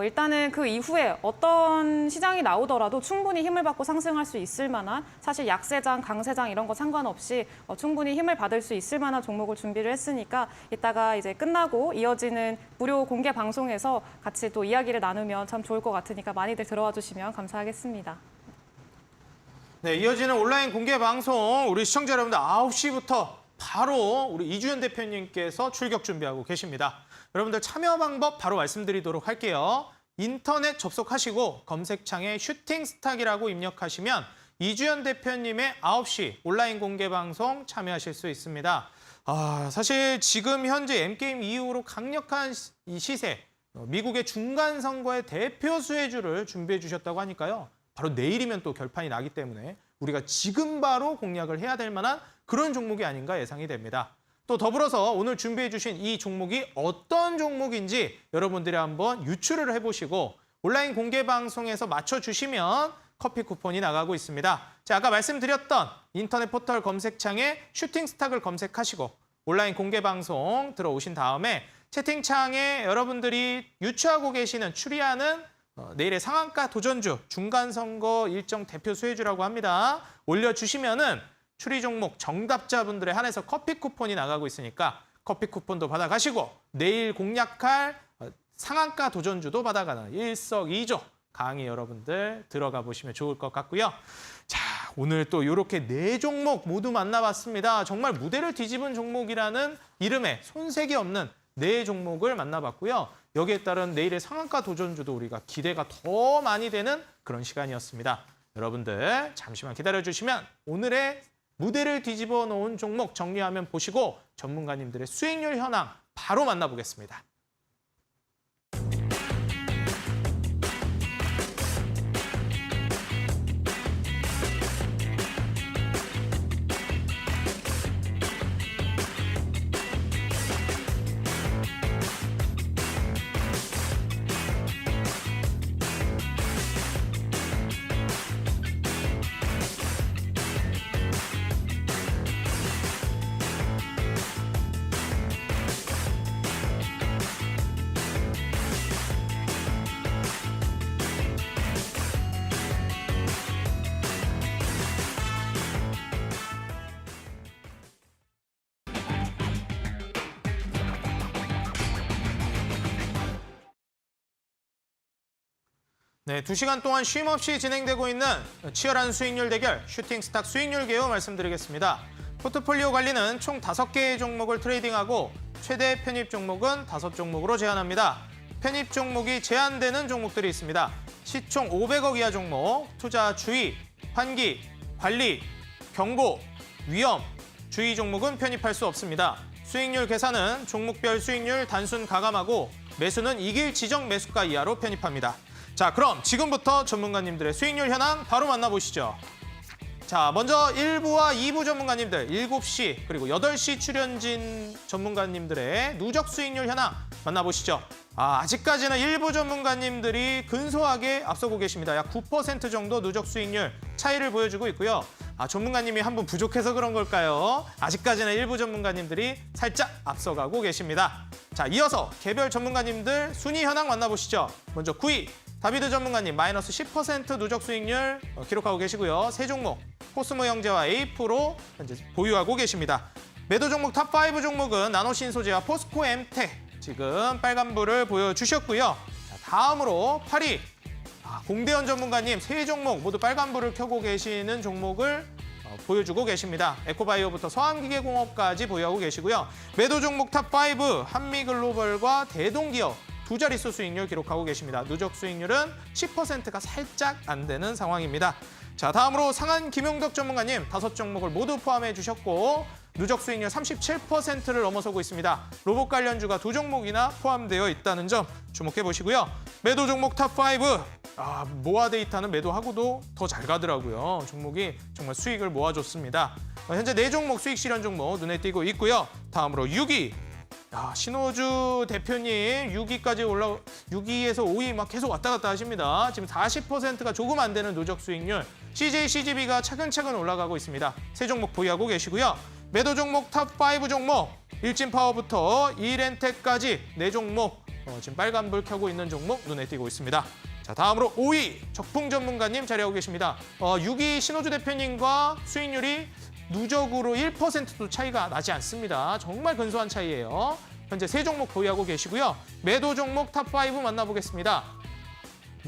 S4: 일단은 그 이후에 어떤 시장이 나오더라도 충분히 힘을 받고 상승할 수 있을 만한 사실 약세장, 강세장 이런 거 상관없이 충분히 힘을 받을 수 있을 만한 종목을 준비를 했으니까 이따가 이제 끝나고 이어지는 무료 공개 방송에서 같이 또 이야기를 나누면 참 좋을 것 같으니까 많이들 들어와 주시면 감사하겠습니다.
S1: 네, 이어지는 온라인 공개 방송 우리 시청자 여러분들 9시부터 바로 우리 이주연 대표님께서 출격 준비하고 계십니다. 여러분들 참여 방법 바로 말씀드리도록 할게요. 인터넷 접속하시고 검색창에 슈팅스탁이라고 입력하시면 이주연 대표님의 9시 온라인 공개 방송 참여하실 수 있습니다. 사실 지금 현재 M게임 이후로 강력한 이 시세, 미국의 중간 선거의 대표 수혜주를 준비해 주셨다고 하니까요. 바로 내일이면 또 결판이 나기 때문에 우리가 지금 바로 공략을 해야 될 만한 그런 종목이 아닌가 예상이 됩니다. 또 더불어서 오늘 준비해 주신 이 종목이 어떤 종목인지 여러분들이 한번 유추를 해보시고 온라인 공개 방송에서 맞춰주시면 커피 쿠폰이 나가고 있습니다. 자, 아까 말씀드렸던 인터넷 포털 검색창에 슈팅스탁을 검색하시고 온라인 공개 방송 들어오신 다음에 채팅창에 여러분들이 유추하고 계시는 추리하는 내일의 상한가 도전주 중간선거 일정 대표 수혜주라고 합니다. 올려주시면은 추리 종목 정답자분들에 한해서 커피 쿠폰이 나가고 있으니까 커피 쿠폰도 받아가시고 내일 공략할 상한가 도전주도 받아가는 일석이조 강의 여러분들 들어가 보시면 좋을 것 같고요. 자, 오늘 또 이렇게 4종목 모두 만나봤습니다. 정말 무대를 뒤집은 종목이라는 이름에 손색이 없는 4종목을 만나봤고요. 여기에 따른 내일의 상한가 도전주도 우리가 기대가 더 많이 되는 그런 시간이었습니다. 여러분들 잠시만 기다려주시면 오늘의 무대를 뒤집어 놓은 종목 정리하면 보시고 전문가님들의 수익률 현황 바로 만나보겠습니다. 네, 2시간 동안 쉼 없이 진행되고 있는 치열한 수익률 대결 슈팅 스탁 수익률 개요 말씀드리겠습니다. 포트폴리오 관리는 총 5개의 종목을 트레이딩하고 최대 편입 종목은 5종목으로 제한합니다. 편입 종목이 제한되는 종목들이 있습니다. 시총 500억 이하 종목, 투자 주의, 환기, 관리, 경고, 위험, 주의 종목은 편입할 수 없습니다. 수익률 계산은 종목별 수익률 단순 가감하고 매수는 이길 지정 매수가 이하로 편입합니다. 자, 그럼 지금부터 전문가님들의 수익률 현황 바로 만나보시죠. 자, 먼저 1부와 2부 전문가님들 7시 그리고 8시 출연진 전문가님들의 누적 수익률 현황 만나보시죠. 아직까지는 1부 전문가님들이 근소하게 앞서고 계십니다. 약 9% 정도 누적 수익률 차이를 보여주고 있고요. 전문가님이 한 분 부족해서 그런 걸까요? 아직까지는 1부 전문가님들이 살짝 앞서가고 계십니다. 자, 이어서 개별 전문가님들 순위 현황 만나보시죠. 먼저 9위 다비드 전문가님 마이너스 10% 누적 수익률 기록하고 계시고요. 세 종목 코스모 형제와 A-프로 현재 보유하고 계십니다. 매도 종목 탑5 종목은 나노신소재와 포스코 엠텍 지금 빨간불을 보여주셨고요. 자, 다음으로 8위 공대현 전문가님 세 종목 모두 빨간불을 켜고 계시는 종목을 보여주고 계십니다. 에코바이오부터 서암기계공업까지 보유하고 계시고요. 매도 종목 탑5 한미글로벌과 대동기업 두 자릿수 수익률 기록하고 계십니다. 누적 수익률은 10%가 살짝 안 되는 상황입니다. 자, 다음으로 상한 김용덕 전문가님 5종목을 모두 포함해 주셨고 누적 수익률 37%를 넘어서고 있습니다. 로봇 관련주가 2종목이나 포함되어 있다는 점 주목해 보시고요. 매도 종목 탑5 모아 데이터는 매도하고도 더 잘 가더라고요. 종목이 정말 수익을 모아줬습니다. 현재 4종목 수익 실현 종목 눈에 띄고 있고요. 다음으로 6위 신호주 대표님 6위에서 5위 막 계속 왔다 갔다 하십니다. 지금 40%가 조금 안 되는 누적 수익률. CJ, CGV가 차근차근 올라가고 있습니다. 세 종목 보유하고 계시고요. 매도 종목 탑5 종목 일진파워부터 이렌텍까지 4종목 지금 빨간불 켜고 있는 종목 눈에 띄고 있습니다. 자, 다음으로 5위 적풍 전문가님 자리하고 계십니다. 6위 신호주 대표님과 수익률이 누적으로 1%도 차이가 나지 않습니다. 정말 근소한 차이예요. 현재 3종목 보유하고 계시고요. 매도 종목 탑5 만나보겠습니다.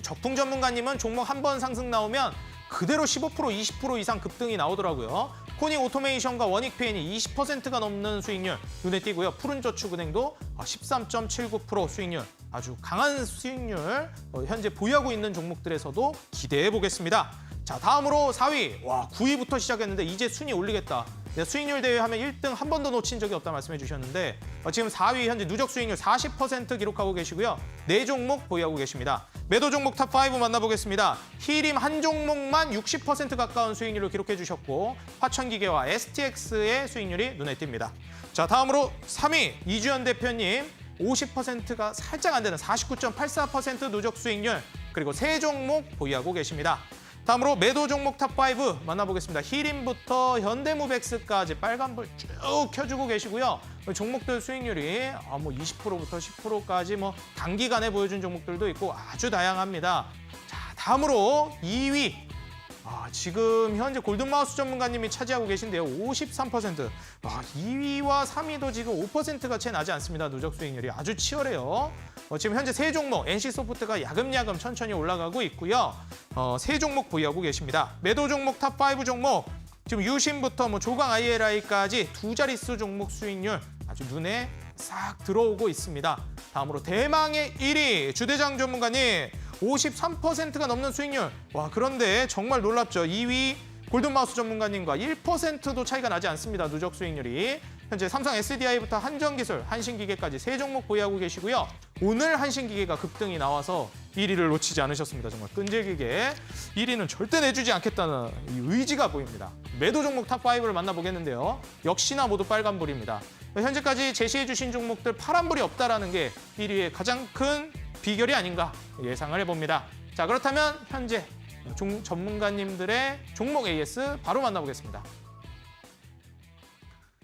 S1: 적풍 전문가님은 종목 한 번 상승 나오면 그대로 15%, 20% 이상 급등이 나오더라고요. 코닝 오토메이션과 원익페인이 20%가 넘는 수익률 눈에 띄고요. 푸른저축은행도 13.79% 수익률, 아주 강한 수익률 현재 보유하고 있는 종목들에서도 기대해 보겠습니다. 자, 다음으로 4위. 9위부터 시작했는데 이제 순위 올리겠다. 수익률 대회 하면 1등 한 번도 놓친 적이 없다 말씀해 주셨는데 지금 4위 현재 누적 수익률 40% 기록하고 계시고요. 4종목 보유하고 계십니다. 매도 종목 탑5 만나보겠습니다. 히림 한 종목만 60% 가까운 수익률을 기록해 주셨고 화천기계와 STX의 수익률이 눈에 띕니다. 자, 다음으로 3위 이주연 대표님 50%가 살짝 안 되는 49.84% 누적 수익률 그리고 3종목 보유하고 계십니다. 다음으로 매도 종목 탑5 만나보겠습니다. 히림부터 현대무백스까지 빨간불 쭉 켜주고 계시고요. 종목들 수익률이 20%부터 10%까지 단기간에 보여준 종목들도 있고 아주 다양합니다. 자, 다음으로 2위. 지금 현재 골든마우스 전문가님이 차지하고 계신데요. 53%. 2위와 3위도 지금 5%가 채 나지 않습니다. 누적 수익률이 아주 치열해요. 지금 현재 3종목, NC소프트가 야금야금 천천히 올라가고 있고요. 3종목 보유하고 계십니다. 매도 종목 탑5 종목. 지금 유심부터 조강 ILI까지 2자릿수 종목 수익률 아주 눈에 싹 들어오고 있습니다. 다음으로 대망의 1위 주대장 전문가님 53%가 넘는 수익률. 그런데 정말 놀랍죠. 2위 골든마우스 전문가님과 1%도 차이가 나지 않습니다. 누적 수익률이. 현재 삼성 SDI부터 한전기술, 한신기계까지 3종목 보유하고 계시고요. 오늘 한신기계가 급등이 나와서 1위를 놓치지 않으셨습니다. 정말 끈질기게 1위는 절대 내주지 않겠다는 이 의지가 보입니다. 매도 종목 탑5를 만나보겠는데요. 역시나 모두 빨간불입니다. 현재까지 제시해 주신 종목들 파란불이 없다는 게 1위의 가장 큰 비결이 아닌가 예상을 해봅니다. 자, 그렇다면 현재 전문가님들의 종목 AS 바로 만나보겠습니다.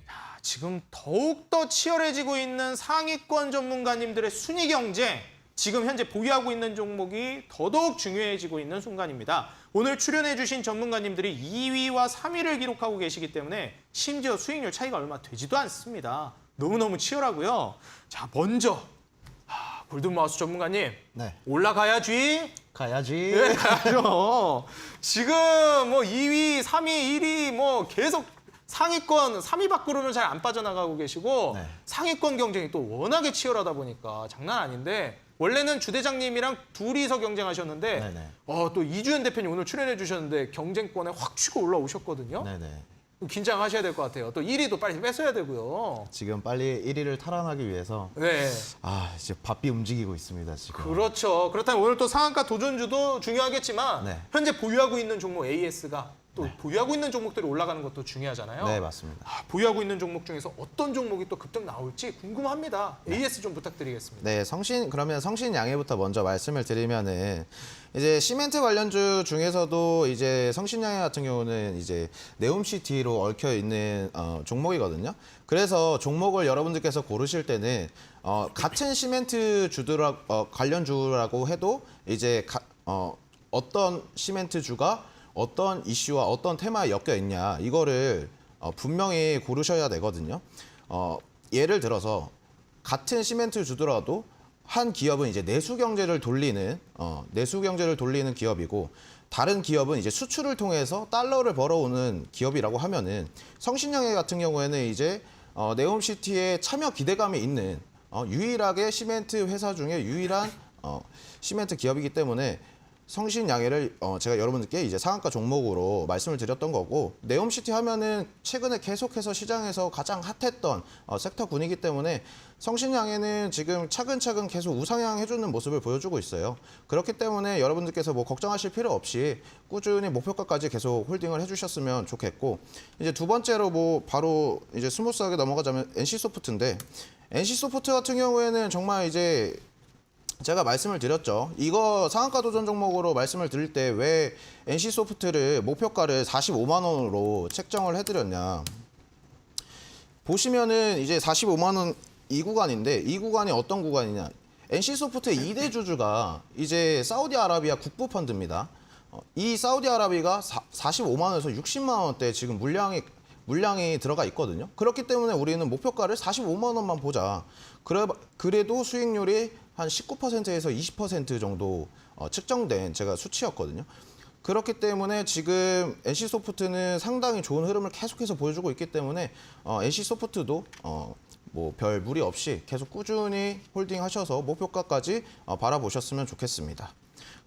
S1: 자, 지금 더욱더 치열해지고 있는 상위권 전문가님들의 순위 경쟁, 지금 현재 보유하고 있는 종목이 더더욱 중요해지고 있는 순간입니다. 오늘 출연해주신 전문가님들이 2위와 3위를 기록하고 계시기 때문에 심지어 수익률 차이가 얼마 되지도 않습니다. 너무너무 치열하고요. 자, 먼저 골든마우스 전문가님,
S3: 네.
S1: 올라가야지.
S3: 가야지.
S1: 네, 가야죠. 지금 뭐 2위, 3위, 1위 뭐 계속 상위권, 3위 밖으로는 잘 안 빠져나가고 계시고
S3: 네.
S1: 상위권 경쟁이 또 워낙에 치열하다 보니까 장난 아닌데 원래는 주 대장님이랑 둘이서 경쟁하셨는데
S3: 네네.
S1: 또 이주연 대표님 오늘 출연해 주셨는데 경쟁권에 확 치고 올라오셨거든요.
S3: 네네.
S1: 긴장하셔야 될 것 같아요. 또 1위도 빨리 뺏어야 되고요.
S3: 지금 빨리 1위를 탈환하기 위해서
S1: 네.
S3: 이제 바삐 움직이고 있습니다, 지금.
S1: 그렇죠. 그렇다면 오늘 또 상한가 도전주도 중요하겠지만
S3: 네.
S1: 현재 보유하고 있는 종목 AS가 또 보유하고 있는 종목들이 올라가는 것도 중요하잖아요.
S3: 네, 맞습니다.
S1: 보유하고 있는 종목 중에서 어떤 종목이 또 급등 나올지 궁금합니다. AS 좀 부탁드리겠습니다.
S3: 네, 그러면 성신양해부터 먼저 말씀을 드리면은 이제 시멘트 관련주 중에서도 이제 성신양해 같은 경우는 이제 네옴시티로 얽혀 있는 종목이거든요. 그래서 종목을 여러분들께서 고르실 때는 같은 시멘트 관련주라고 해도 이제 어떤 시멘트 주가 어떤 이슈와 어떤 테마에 엮여 있냐 이거를 분명히 고르셔야 되거든요. 예를 들어서 같은 시멘트 주더라도 한 기업은 이제 내수 경제를 돌리는 기업이고 다른 기업은 이제 수출을 통해서 달러를 벌어오는 기업이라고 하면은 성신양해 같은 경우에는 이제 네옴시티에 참여 기대감이 있는 유일하게 시멘트 회사 중에 유일한 시멘트 기업이기 때문에 성신양해를 제가 여러분들께 이제 상한가 종목으로 말씀을 드렸던 거고 네옴시티 하면은 최근에 계속해서 시장에서 가장 핫했던 섹터군이기 때문에 성신양해는 지금 차근차근 계속 우상향해주는 모습을 보여주고 있어요. 그렇기 때문에 여러분들께서 뭐 걱정하실 필요 없이 꾸준히 목표가까지 계속 홀딩을 해주셨으면 좋겠고 이제 두 번째로 뭐 바로 이제 스무스하게 넘어가자면 NC소프트인데 NC소프트 같은 경우에는 정말 이제 제가 말씀을 드렸죠. 이거 상한가 도전 종목으로 말씀을 드릴 때 왜 NC소프트를 목표가를 45만 원으로 책정을 해드렸냐. 보시면은 이제 45만 원 이 구간인데 이 구간이 어떤 구간이냐. NC소프트의 2대 주주가 이제 사우디아라비아 국부펀드입니다. 이 사우디아라비아가 45만 원에서 60만 원대 지금 물량이 들어가 있거든요. 그렇기 때문에 우리는 목표가를 45만 원만 보자. 그래도 수익률이 한 19%에서 20% 정도 측정된 제가 수치였거든요. 그렇기 때문에 지금 NC소프트는 상당히 좋은 흐름을 계속해서 보여주고 있기 때문에 NC소프트도 뭐 별 무리 없이 계속 꾸준히 홀딩하셔서 목표가까지 바라보셨으면 좋겠습니다.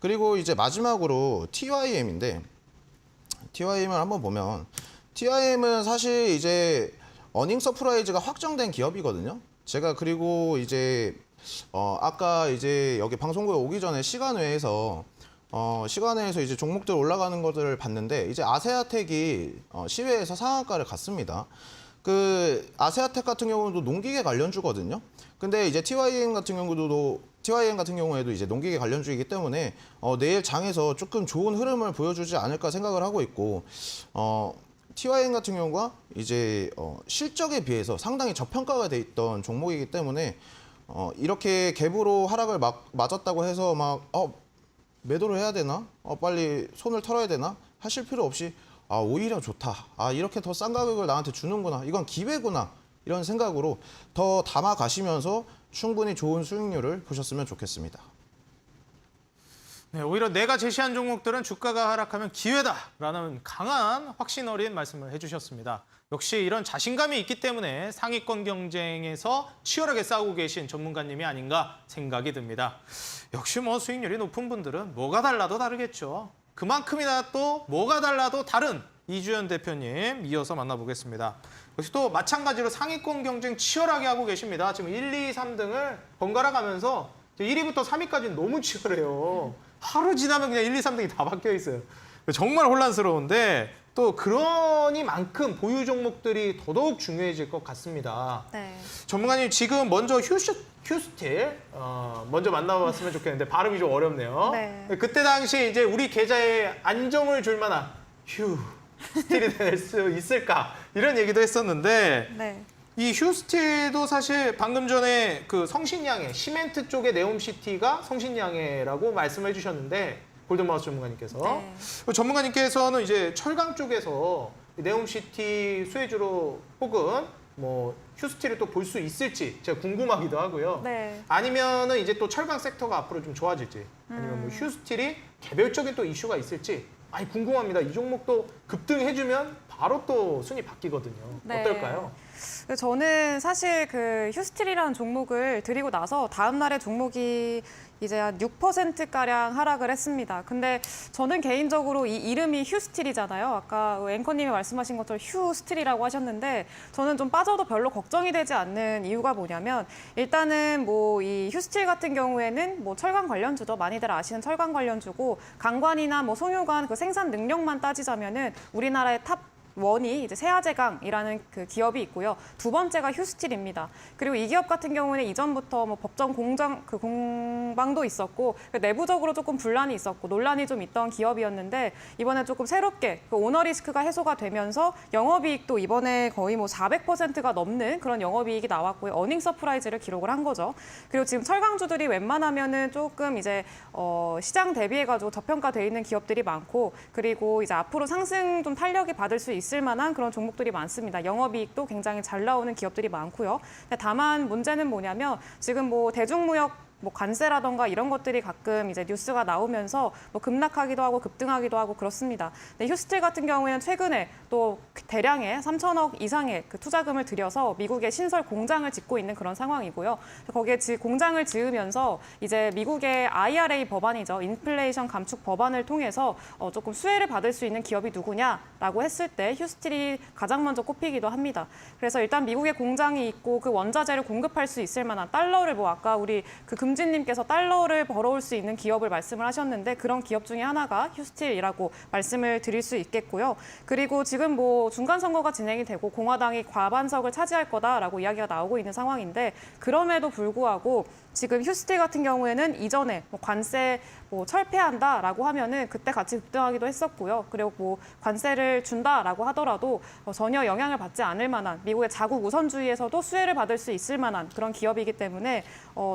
S3: 그리고 이제 마지막으로 TYM인데 TYM을 한번 보면 TYM은 사실 이제 어닝 서프라이즈가 확정된 기업이거든요. 제가 그리고 이제 아까 이제 여기 방송국에 오기 전에 시간회에서 이제 종목들 올라가는 것들을 봤는데 이제 아세아텍이 시외에서 상한가를 갔습니다. 그 아세아텍 같은 경우도 농기계 관련주거든요. 근데 이제 TYM 같은 경우에도 이제 농기계 관련주이기 때문에 내일 장에서 조금 좋은 흐름을 보여주지 않을까 생각을 하고 있고 TYM 같은 경우가 이제 실적에 비해서 상당히 저평가가 돼 있던 종목이기 때문에 이렇게 갭으로 하락을 맞았다고 해서 매도를 해야 되나? 빨리 손을 털어야 되나? 하실 필요 없이 오히려 좋다. 이렇게 더 싼 가격을 나한테 주는구나. 이건 기회구나. 이런 생각으로 더 담아 가시면서 충분히 좋은 수익률을 보셨으면 좋겠습니다.
S1: 네, 오히려 내가 제시한 종목들은 주가가 하락하면 기회다라는 강한 확신 어린 말씀을 해주셨습니다. 역시 이런 자신감이 있기 때문에 상위권 경쟁에서 치열하게 싸우고 계신 전문가님이 아닌가 생각이 듭니다. 역시 뭐 수익률이 높은 분들은 뭐가 달라도 다르겠죠. 그만큼이나 또 뭐가 달라도 다른 이주연 대표님 이어서 만나보겠습니다. 역시 또 마찬가지로 상위권 경쟁 치열하게 하고 계십니다. 지금 1, 2, 3등을 번갈아 가면서 1위부터 3위까지는 너무 치열해요. 하루 지나면 그냥 1, 2, 3등이 다 바뀌어 있어요. 정말 혼란스러운데 또 그러니만큼 보유 종목들이 더더욱 중요해질 것 같습니다.
S4: 네.
S1: 전문가님 지금 먼저 휴스틸 먼저 만나봤으면 좋겠는데 발음이 좀 어렵네요.
S4: 네.
S1: 그때 당시 이제 우리 계좌에 안정을 줄 만한 휴스틸이 될 수 있을까 이런 얘기도 했었는데
S4: 네.
S1: 이 휴스틸도 사실 방금 전에 그 성신양해 시멘트 쪽의 네옴시티가 성신양해라고 말씀해 주셨는데 골든마우스 전문가님께서
S4: 네.
S1: 전문가님께서는 이제 철강 쪽에서 네옴시티 수혜주로 혹은 뭐 휴스틸을 또 볼 수 있을지 제가 궁금하기도 하고요.
S4: 네.
S1: 아니면은 이제 또 철강 섹터가 앞으로 좀 좋아질지 아니면 뭐 휴스틸이 개별적인 또 이슈가 있을지 많이 궁금합니다. 이 종목도 급등해주면 바로 또 순위 바뀌거든요.
S4: 네.
S1: 어떨까요?
S4: 저는 사실 그 휴스틸이라는 종목을 드리고 나서 다음 날에 종목이 이제 한 6%가량 하락을 했습니다. 근데 저는 개인적으로 이 이름이 휴스틸이잖아요. 아까 앵커님이 말씀하신 것처럼 휴스틸이라고 하셨는데 저는 좀 빠져도 별로 걱정이 되지 않는 이유가 뭐냐면 일단은 뭐 이 휴스틸 같은 경우에는 뭐 철강 관련주죠. 많이들 아시는 철강 관련주고 강관이나 뭐 송유관 그 생산 능력만 따지자면은 우리나라의 탑 원이 이제 세아제강이라는 그 기업이 있고요. 두 번째가 휴스틸입니다. 그리고 이 기업 같은 경우는 이전부터 뭐 법정 공방도 있었고 내부적으로 조금 분란이 있었고 논란이 좀 있던 기업이었는데 이번에 조금 새롭게 그 오너 리스크가 해소가 되면서 영업이익도 이번에 거의 뭐 400%가 넘는 그런 영업이익이 나왔고요. 어닝 서프라이즈를 기록을 한 거죠. 그리고 지금 철강주들이 웬만하면은 조금 이제 시장 대비해가지고 저평가돼 있는 기업들이 많고 그리고 이제 앞으로 상승 좀 탄력이 받을 수 있을 만한 그런 종목들이 많습니다. 영업이익도 굉장히 잘 나오는 기업들이 많고요. 근데 다만 문제는 뭐냐면 지금 뭐 대중무역 뭐 관세라던가 이런 것들이 가끔 이제 뉴스가 나오면서 뭐 급락하기도 하고 급등하기도 하고 그렇습니다. 근데 휴스틸 같은 경우에는 최근에 또 대량의 3천억 이상의 그 투자금을 들여서 미국의 신설 공장을 짓고 있는 그런 상황이고요. 거기에 공장을 지으면서 이제 미국의 IRA 법안이죠. 인플레이션 감축 법안을 통해서 조금 수혜를 받을 수 있는 기업이 누구냐라고 했을 때 휴스틸이 가장 먼저 꼽히기도 합니다. 그래서 일단 미국의 공장이 있고 그 원자재를 공급할 수 있을 만한 달러를 뭐 아까 우리 그 금진님께서 달러를 벌어올 수 있는 기업을 말씀을 하셨는데 그런 기업 중에 하나가 휴스틸이라고 말씀을 드릴 수 있겠고요. 그리고 지금 뭐 중간 선거가 진행이 되고 공화당이 과반석을 차지할 거다라고 이야기가 나오고 있는 상황인데 그럼에도 불구하고 지금 휴스틸 같은 경우에는 이전에 뭐 관세 뭐 철폐한다라고 하면은 그때 같이 급등하기도 했었고요. 그리고 뭐 관세를 준다라고 하더라도 전혀 영향을 받지 않을 만한 미국의 자국 우선주의에서도 수혜를 받을 수 있을 만한 그런 기업이기 때문에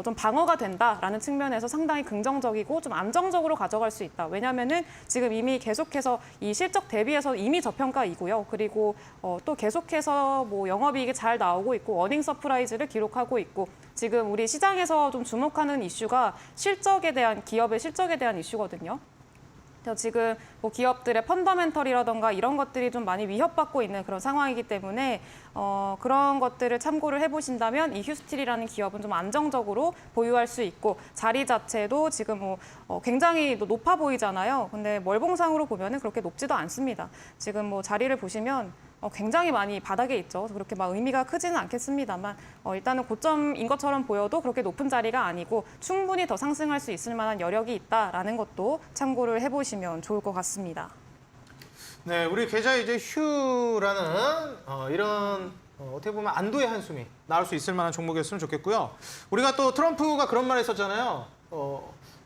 S4: 좀 방어가 된다라는 측면에서 상당히 긍정적이고 좀 안정적으로 가져갈 수 있다. 왜냐하면은 지금 이미 계속해서 이 실적 대비해서 이미 저평가이고요. 그리고 또 계속해서 뭐 영업이익이 잘 나오고 있고 어닝 서프라이즈를 기록하고 있고 지금 우리 시장에서 좀 주목하는 이슈가 실적에 대한 기업의 실적에 대한 이슈거든요. 그래서 지금 뭐 기업들의 펀더멘털이라던가 이런 것들이 좀 많이 위협받고 있는 그런 상황이기 때문에 그런 것들을 참고를 해보신다면 이 휴스틸이라는 기업은 좀 안정적으로 보유할 수 있고 자리 자체도 지금 뭐 굉장히 높아 보이잖아요. 근데 멀봉상으로 보면은 그렇게 높지도 않습니다. 지금 뭐 자리를 보시면 굉장히 많이 바닥에 있죠. 그렇게 막 의미가 크지는 않겠습니다만 일단은 고점인 것처럼 보여도 그렇게 높은 자리가 아니고 충분히 더 상승할 수 있을 만한 여력이 있다라는 것도 참고를 해보시면 좋을 것 같습니다.
S1: 네, 우리 계좌에 이제 휴라는 이런 어떻게 보면 안도의 한숨이 나올 수 있을 만한 종목이었으면 좋겠고요. 우리가 또 트럼프가 그런 말 했었잖아요.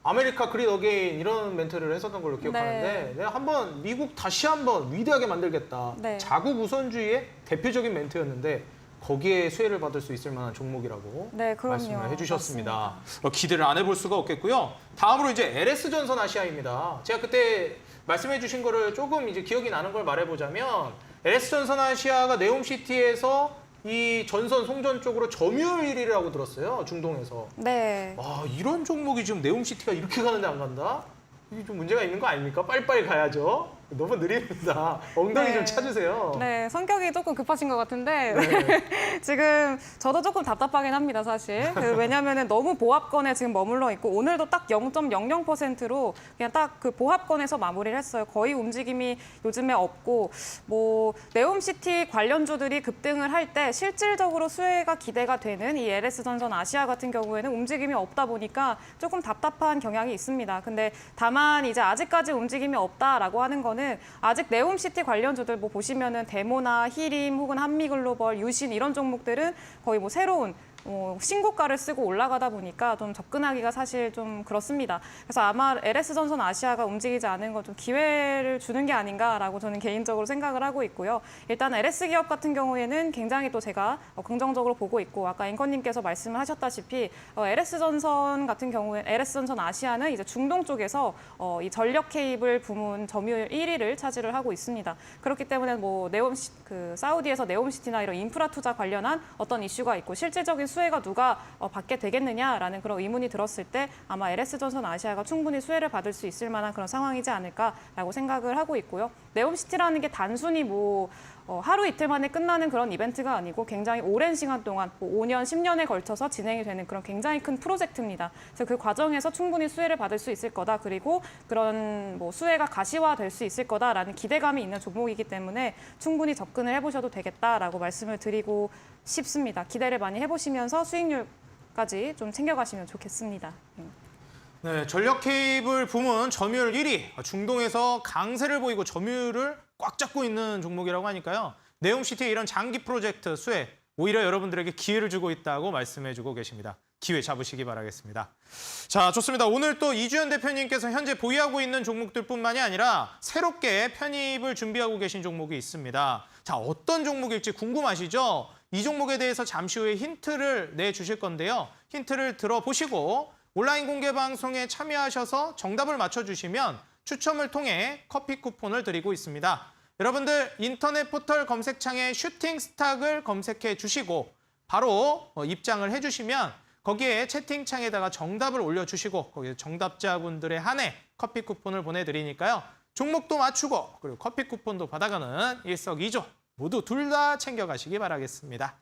S1: 아메리카 그릿 어게인 이런 멘트를 했었던 걸로 기억하는데 내가 한번 미국 다시 한번 위대하게 만들겠다.
S4: 네.
S1: 자국 우선주의의 대표적인 멘트였는데 거기에 수혜를 받을 수 있을 만한 종목이라고
S4: 네, 그럼요.
S1: 말씀을 해주셨습니다. 기대를 안 해볼 수가 없겠고요. 다음으로 이제 LS전선 아시아입니다. 제가 그때 말씀해주신 거를 조금 이제 기억이 나는 걸 말해보자면 LS전선 아시아가 네옴시티에서 이 전선 송전 쪽으로 점유율 1위라고 들었어요. 중동에서.
S4: 네.
S1: 와, 이런 종목이 지금 네옴시티가 이렇게 가는데 안 간다? 이게 좀 문제가 있는 거 아닙니까? 빨리빨리 가야죠. 너무 느립니다. 엉덩이
S4: 네.
S1: 좀 찾으세요.
S4: 네, 성격이 조금 급하신 것 같은데 지금 저도 조금 답답하긴 합니다, 사실. 왜냐하면 너무 보합권에 지금 머물러 있고 오늘도 딱 0.00%로 그냥 딱 그 보합권에서 마무리를 했어요. 거의 움직임이 요즘에 없고 뭐 네옴시티 관련주들이 급등을 할 때 실질적으로 수혜가 기대가 되는 이 LS전선 아시아 같은 경우에는 움직임이 없다 보니까 조금 답답한 경향이 있습니다. 근데 다만 이제 아직까지 움직임이 없다라고 하는 거는 아직 네옴시티 관련주들 뭐 보시면은 데모나 히림 혹은 한미글로벌, 유신 이런 종목들은 거의 뭐 새로운 신고가를 쓰고 올라가다 보니까 좀 접근하기가 사실 좀 그렇습니다. 그래서 아마 LS전선 아시아가 움직이지 않은 건 좀 기회를 주는 게 아닌가라고 저는 개인적으로 생각을 하고 있고요. 일단 LS기업 같은 경우에는 굉장히 또 제가 긍정적으로 보고 있고 아까 앵커님께서 말씀을 하셨다시피 LS전선 같은 경우에 LS전선 아시아는 이제 중동 쪽에서 이 전력 케이블 부문 점유율 1위를 차지를 하고 있습니다. 그렇기 때문에 뭐 사우디에서 네옴시티나 이런 인프라 투자 관련한 어떤 이슈가 있고 실질적인 수혜가 누가 받게 되겠느냐라는 그런 의문이 들었을 때 아마 LS전선 아시아가 충분히 수혜를 받을 수 있을 만한 그런 상황이지 않을까라고 생각을 하고 있고요. 네옴시티라는 게 단순히 뭐 하루 이틀 만에 끝나는 그런 이벤트가 아니고 굉장히 오랜 시간 동안 뭐 5년, 10년에 걸쳐서 진행이 되는 그런 굉장히 큰 프로젝트입니다. 그래서 그 과정에서 충분히 수혜를 받을 수 있을 거다. 그리고 그런 뭐 수혜가 가시화될 수 있을 거다라는 기대감이 있는 종목이기 때문에 충분히 접근을 해보셔도 되겠다라고 말씀을 드리고 싶습니다. 기대를 많이 해보시면서 수익률까지 좀 챙겨가시면 좋겠습니다.
S1: 네, 전력 케이블 부문 점유율 1위, 중동에서 강세를 보이고 점유율을 꽉 잡고 있는 종목이라고 하니까요. 네옴시티의 이런 장기 프로젝트 수혜, 오히려 여러분들에게 기회를 주고 있다고 말씀해주고 계십니다. 기회 잡으시기 바라겠습니다. 자, 좋습니다. 오늘 또 이주연 대표님께서 현재 보유하고 있는 종목들뿐만이 아니라 새롭게 편입을 준비하고 계신 종목이 있습니다. 자, 어떤 종목일지 궁금하시죠? 이 종목에 대해서 잠시 후에 힌트를 내주실 건데요. 힌트를 들어보시고 온라인 공개 방송에 참여하셔서 정답을 맞춰주시면 추첨을 통해 커피 쿠폰을 드리고 있습니다. 여러분들 인터넷 포털 검색창에 슈팅스탁을 검색해 주시고 바로 입장을 해주시면 거기에 채팅창에다가 정답을 올려주시고 거기에 정답자분들에 한해 커피 쿠폰을 보내드리니까요. 종목도 맞추고 그리고 커피 쿠폰도 받아가는 일석이조 모두 둘 다 챙겨가시기 바라겠습니다.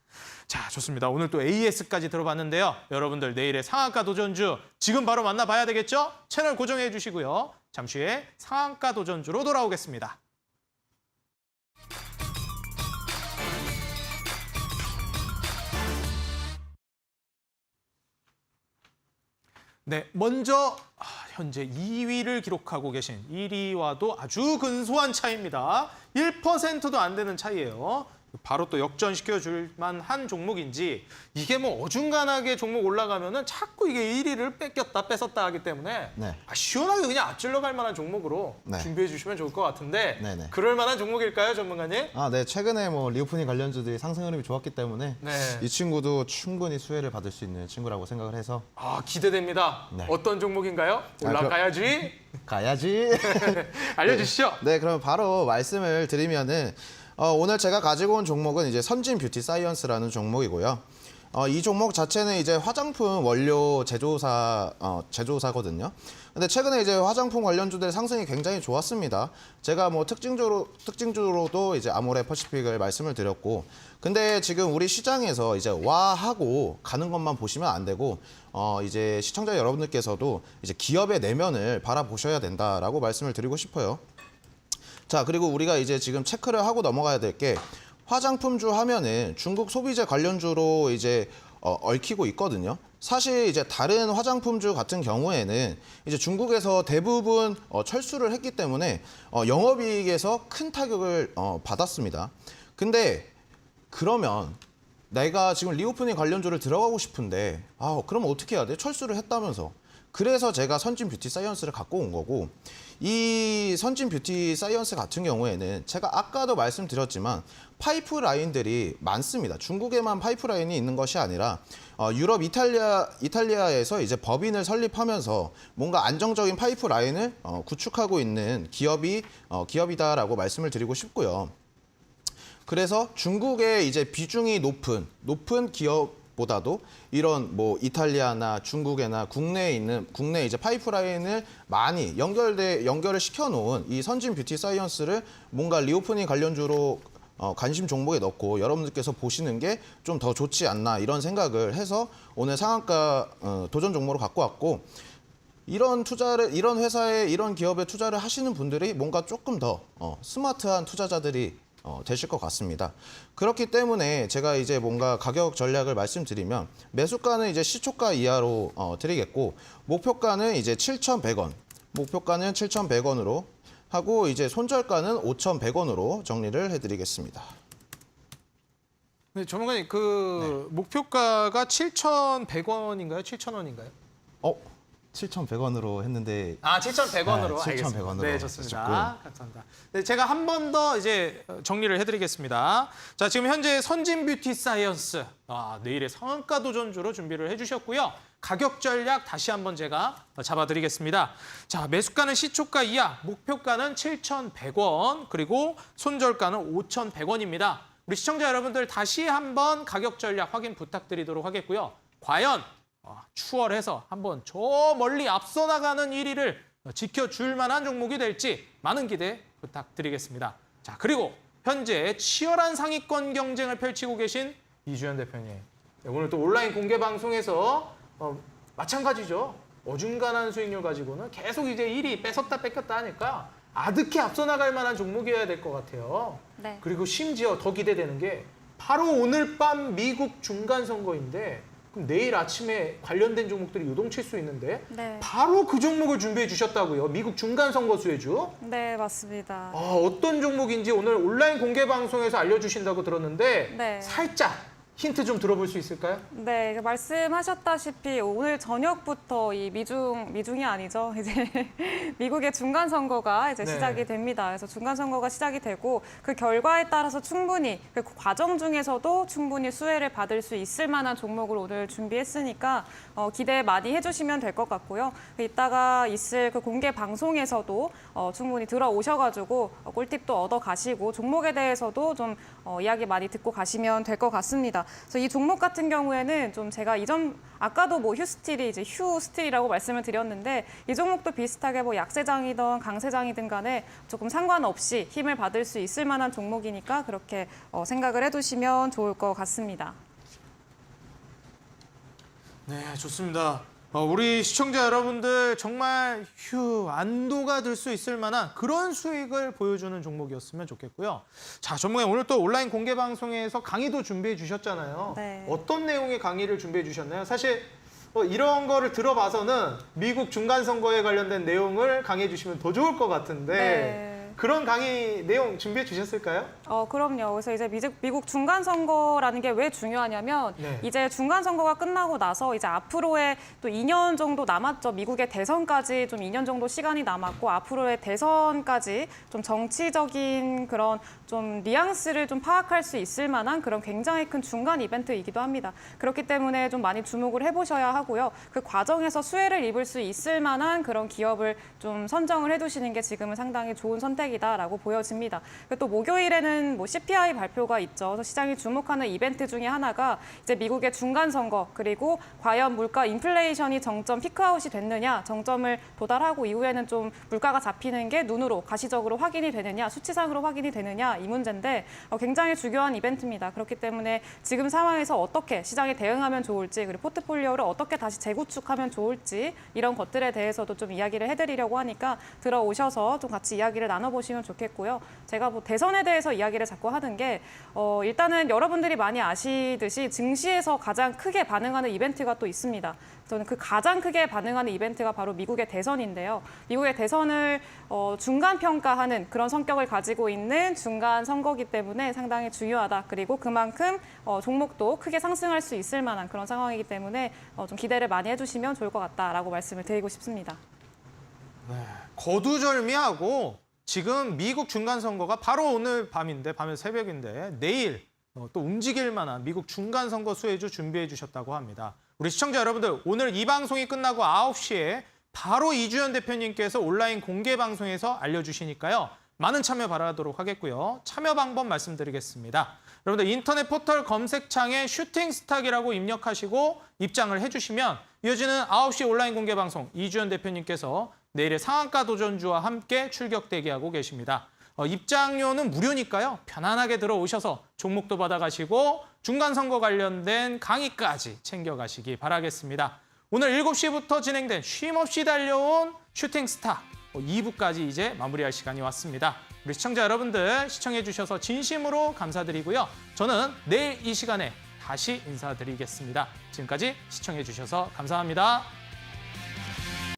S1: 자, 좋습니다. 오늘 또 AS까지 들어봤는데요. 여러분들 내일의 상한가 도전주 지금 바로 만나봐야 되겠죠? 채널 고정해 주시고요. 잠시 후에 상한가 도전주로 돌아오겠습니다. 네, 먼저 현재 2위를 기록하고 계신 1위와도 아주 근소한 차이입니다. 1%도 안 되는 차이예요. 바로 또 역전시켜줄 만한 종목인지 이게 뭐 어중간하게 종목 올라가면은 자꾸 이게 1위를 뺏었다 하기 때문에
S3: 네.
S1: 시원하게 그냥 앞질러 갈 만한 종목으로
S3: 네.
S1: 준비해 주시면 좋을 것 같은데
S3: 네네.
S1: 그럴 만한 종목일까요, 전문가님?
S3: 네. 최근에 뭐 리오프닝 관련주들이 상승 흐름이 좋았기 때문에
S1: 네.
S3: 이 친구도 충분히 수혜를 받을 수 있는 친구라고 생각을 해서
S1: 기대됩니다.
S3: 네.
S1: 어떤 종목인가요? 올라가야지.
S3: 가야지.
S1: 알려주시죠.
S3: 네, 그럼 바로 말씀을 드리면은 오늘 제가 가지고 온 종목은 이제 선진 뷰티 사이언스라는 종목이고요. 이 종목 자체는 이제 화장품 원료 제조사거든요. 근데 최근에 이제 화장품 관련주들 상승이 굉장히 좋았습니다. 제가 뭐 특징주로도 이제 아모레 퍼시픽을 말씀을 드렸고, 근데 지금 우리 시장에서 이제 와 하고 가는 것만 보시면 안 되고, 이제 시청자 여러분들께서도 이제 기업의 내면을 바라보셔야 된다라고 말씀을 드리고 싶어요. 자, 그리고 우리가 이제 지금 체크를 하고 넘어가야 될 게 화장품주 하면은 중국 소비재 관련주로 이제 얽히고 있거든요. 사실 이제 다른 화장품주 같은 경우에는 이제 중국에서 대부분 철수를 했기 때문에 영업이익에서 큰 타격을 받았습니다. 근데 그러면 내가 지금 리오프닝 관련주를 들어가고 싶은데 그러면 어떻게 해야 돼? 철수를 했다면서. 그래서 제가 선진 뷰티 사이언스를 갖고 온 거고, 이 선진 뷰티 사이언스 같은 경우에는 제가 아까도 말씀드렸지만 파이프라인들이 많습니다. 중국에만 파이프라인이 있는 것이 아니라 유럽, 이탈리아에서 이제 법인을 설립하면서 뭔가 안정적인 파이프라인을 구축하고 있는 기업이다라고 말씀을 드리고 싶고요. 그래서 중국의 이제 비중이 높은 보다도 이런 뭐 이탈리아나 중국이나 국내에 이제 파이프라인을 많이 연결을 시켜놓은 이 선진 뷰티 사이언스를 뭔가 리오프닝 관련주로 관심 종목에 넣고 여러분들께서 보시는 게 좀 더 좋지 않나 이런 생각을 해서 오늘 상한가 도전 종목으로 갖고 왔고, 이런 회사에 이런 기업에 투자를 하시는 분들이 뭔가 조금 더 스마트한 투자자들이 되실 것 같습니다. 그렇기 때문에 제가 이제 뭔가 가격 전략을 말씀드리면 매수가는 이제 시초가 이하로 드리겠고, 목표가는 이제 7,100원, 목표가는 7,100원으로 하고 이제 손절가는 5,100원으로 정리를 해드리겠습니다.
S1: 네, 전문가님 그 목표가가 7,100원인가요? 7,000원인가요?
S3: 7,100원으로 했는데
S1: 7,100원으로.
S3: 네,
S1: 알겠습니다.
S3: 7,100원으로
S1: 네, 좋습니다. 감사합니다. 네, 제가 한 번 더 이제 정리를 해드리겠습니다. 자, 지금 현재 선진 뷰티 사이언스 내일의 상한가 도전주로 준비를 해주셨고요. 가격 전략 다시 한번 제가 잡아드리겠습니다. 자, 매수가는 시초가 이하, 목표가는 7,100원, 그리고 손절가는 5,100원입니다. 우리 시청자 여러분들 다시 한번 가격 전략 확인 부탁드리도록 하겠고요. 과연 추월해서 한번 저 멀리 앞서 나가는 1위를 지켜줄 만한 종목이 될지 많은 기대 부탁드리겠습니다. 자, 그리고 현재 치열한 상위권 경쟁을 펼치고 계신 이주연 대표님. 네, 오늘 또 온라인 공개 방송에서 마찬가지죠. 어중간한 수익률 가지고는 계속 이제 1위 뺏었다 뺏겼다 하니까 아득히 앞서 나갈 만한 종목이어야 될 것 같아요.
S4: 네.
S1: 그리고 심지어 더 기대되는 게 바로 오늘 밤 미국 중간선거인데, 그럼 내일 아침에 관련된 종목들이 요동칠 수 있는데
S4: 네.
S1: 바로 그 종목을 준비해 주셨다고요. 미국 중간선거 수혜주.
S4: 네, 맞습니다.
S1: 어떤 종목인지 오늘 온라인 공개 방송에서 알려주신다고 들었는데
S4: 네.
S1: 살짝 힌트 좀 들어볼 수 있을까요?
S4: 네, 말씀하셨다시피 오늘 저녁부터 이 미중이 아니죠. 이제 미국의 중간 선거가 이제
S1: 네.
S4: 시작이 됩니다. 그래서 중간 선거가 시작이 되고 그 결과에 따라서 충분히 그 과정 중에서도 충분히 수혜를 받을 수 있을 만한 종목을 오늘 준비했으니까 기대 많이 해주시면 될 것 같고요. 이따가 있을 그 공개 방송에서도 충분히 들어오셔가지고 꿀팁도 얻어 가시고 종목에 대해서도 좀 이야기 많이 듣고 가시면 될 것 같습니다. 그래서 이 종목 같은 경우에는 좀 제가 아까도 뭐 휴스틸이라고 말씀을 드렸는데 이 종목도 비슷하게 뭐 약세장이든 강세장이든 간에 조금 상관없이 힘을 받을 수 있을 만한 종목이니까 그렇게 생각을 해두시면 좋을 것 같습니다.
S1: 네, 좋습니다. 우리 시청자 여러분들 정말 안도가 들 수 있을 만한 그런 수익을 보여주는 종목이었으면 좋겠고요. 자, 전문가님 오늘 또 온라인 공개 방송에서 강의도 준비해 주셨잖아요.
S4: 네.
S1: 어떤 내용의 강의를 준비해 주셨나요? 사실 이런 거를 들어봐서는 미국 중간선거에 관련된 내용을 강의해 주시면 더 좋을 것 같은데
S4: 네.
S1: 그런 강의 내용 준비해 주셨을까요?
S4: 그럼요. 그래서 이제 미국 중간 선거라는 게 왜 중요하냐면
S1: 네.
S4: 이제 중간 선거가 끝나고 나서 이제 앞으로의 또 2년 정도 남았죠. 미국의 대선까지 좀 2년 정도 시간이 남았고 앞으로의 대선까지 좀 정치적인 그런 좀 뉘앙스를 좀 파악할 수 있을 만한 그런 굉장히 큰 중간 이벤트이기도 합니다. 그렇기 때문에 좀 많이 주목을 해보셔야 하고요. 그 과정에서 수혜를 입을 수 있을 만한 그런 기업을 좀 선정을 해두시는 게 지금은 상당히 좋은 선택이다라고 보여집니다. 또 목요일에는 뭐 CPI 발표가 있죠. 그래서 시장이 주목하는 이벤트 중에 하나가 이제 미국의 중간 선거 그리고 과연 물가 인플레이션이 정점 피크아웃이 됐느냐, 정점을 도달하고 이후에는 좀 물가가 잡히는 게 눈으로 가시적으로 확인이 되느냐, 수치상으로 확인이 되느냐 이 문제인데 굉장히 중요한 이벤트입니다. 그렇기 때문에 지금 상황에서 어떻게 시장에 대응하면 좋을지 그리고 포트폴리오를 어떻게 다시 재구축하면 좋을지 이런 것들에 대해서도 좀 이야기를 해드리려고 하니까 들어오셔서 좀 같이 이야기를 나눠보시면 좋겠고요. 제가 뭐 대선에 대해서 이야기를 자꾸 하는 게 일단은 여러분들이 많이 아시듯이 증시에서 가장 크게 반응하는 이벤트가 또 있습니다. 저는 그 가장 크게 반응하는 이벤트가 바로 미국의 대선인데요. 미국의 대선을 중간 평가하는 그런 성격을 가지고 있는 중간 선거기 때문에 상당히 중요하다. 그리고 그만큼 종목도 크게 상승할 수 있을 만한 그런 상황이기 때문에 좀 기대를 많이 해주시면 좋을 것 같다라고 말씀을 드리고 싶습니다.
S1: 네, 거두절미하고 지금 미국 중간선거가 바로 오늘 밤인데, 밤에 새벽인데 내일 또 움직일 만한 미국 중간선거 수혜주 준비해 주셨다고 합니다. 우리 시청자 여러분들 오늘 이 방송이 끝나고 9시에 바로 이주연 대표님께서 온라인 공개 방송에서 알려주시니까요. 많은 참여 바라도록 하겠고요. 참여 방법 말씀드리겠습니다. 여러분들 인터넷 포털 검색창에 슈팅스탁이라고 입력하시고 입장을 해주시면 이어지는 9시 온라인 공개 방송 이주연 대표님께서 내일의 상한가 도전주와 함께 출격 대기하고 계십니다. 입장료는 무료니까요. 편안하게 들어오셔서 종목도 받아가시고 중간선거 관련된 강의까지 챙겨가시기 바라겠습니다. 오늘 7시부터 진행된 쉼없이 달려온 슈팅스타 2부까지 이제 마무리할 시간이 왔습니다. 우리 시청자 여러분들 시청해 주셔서 진심으로 감사드리고요. 저는 내일 이 시간에 다시 인사드리겠습니다. 지금까지 시청해 주셔서 감사합니다.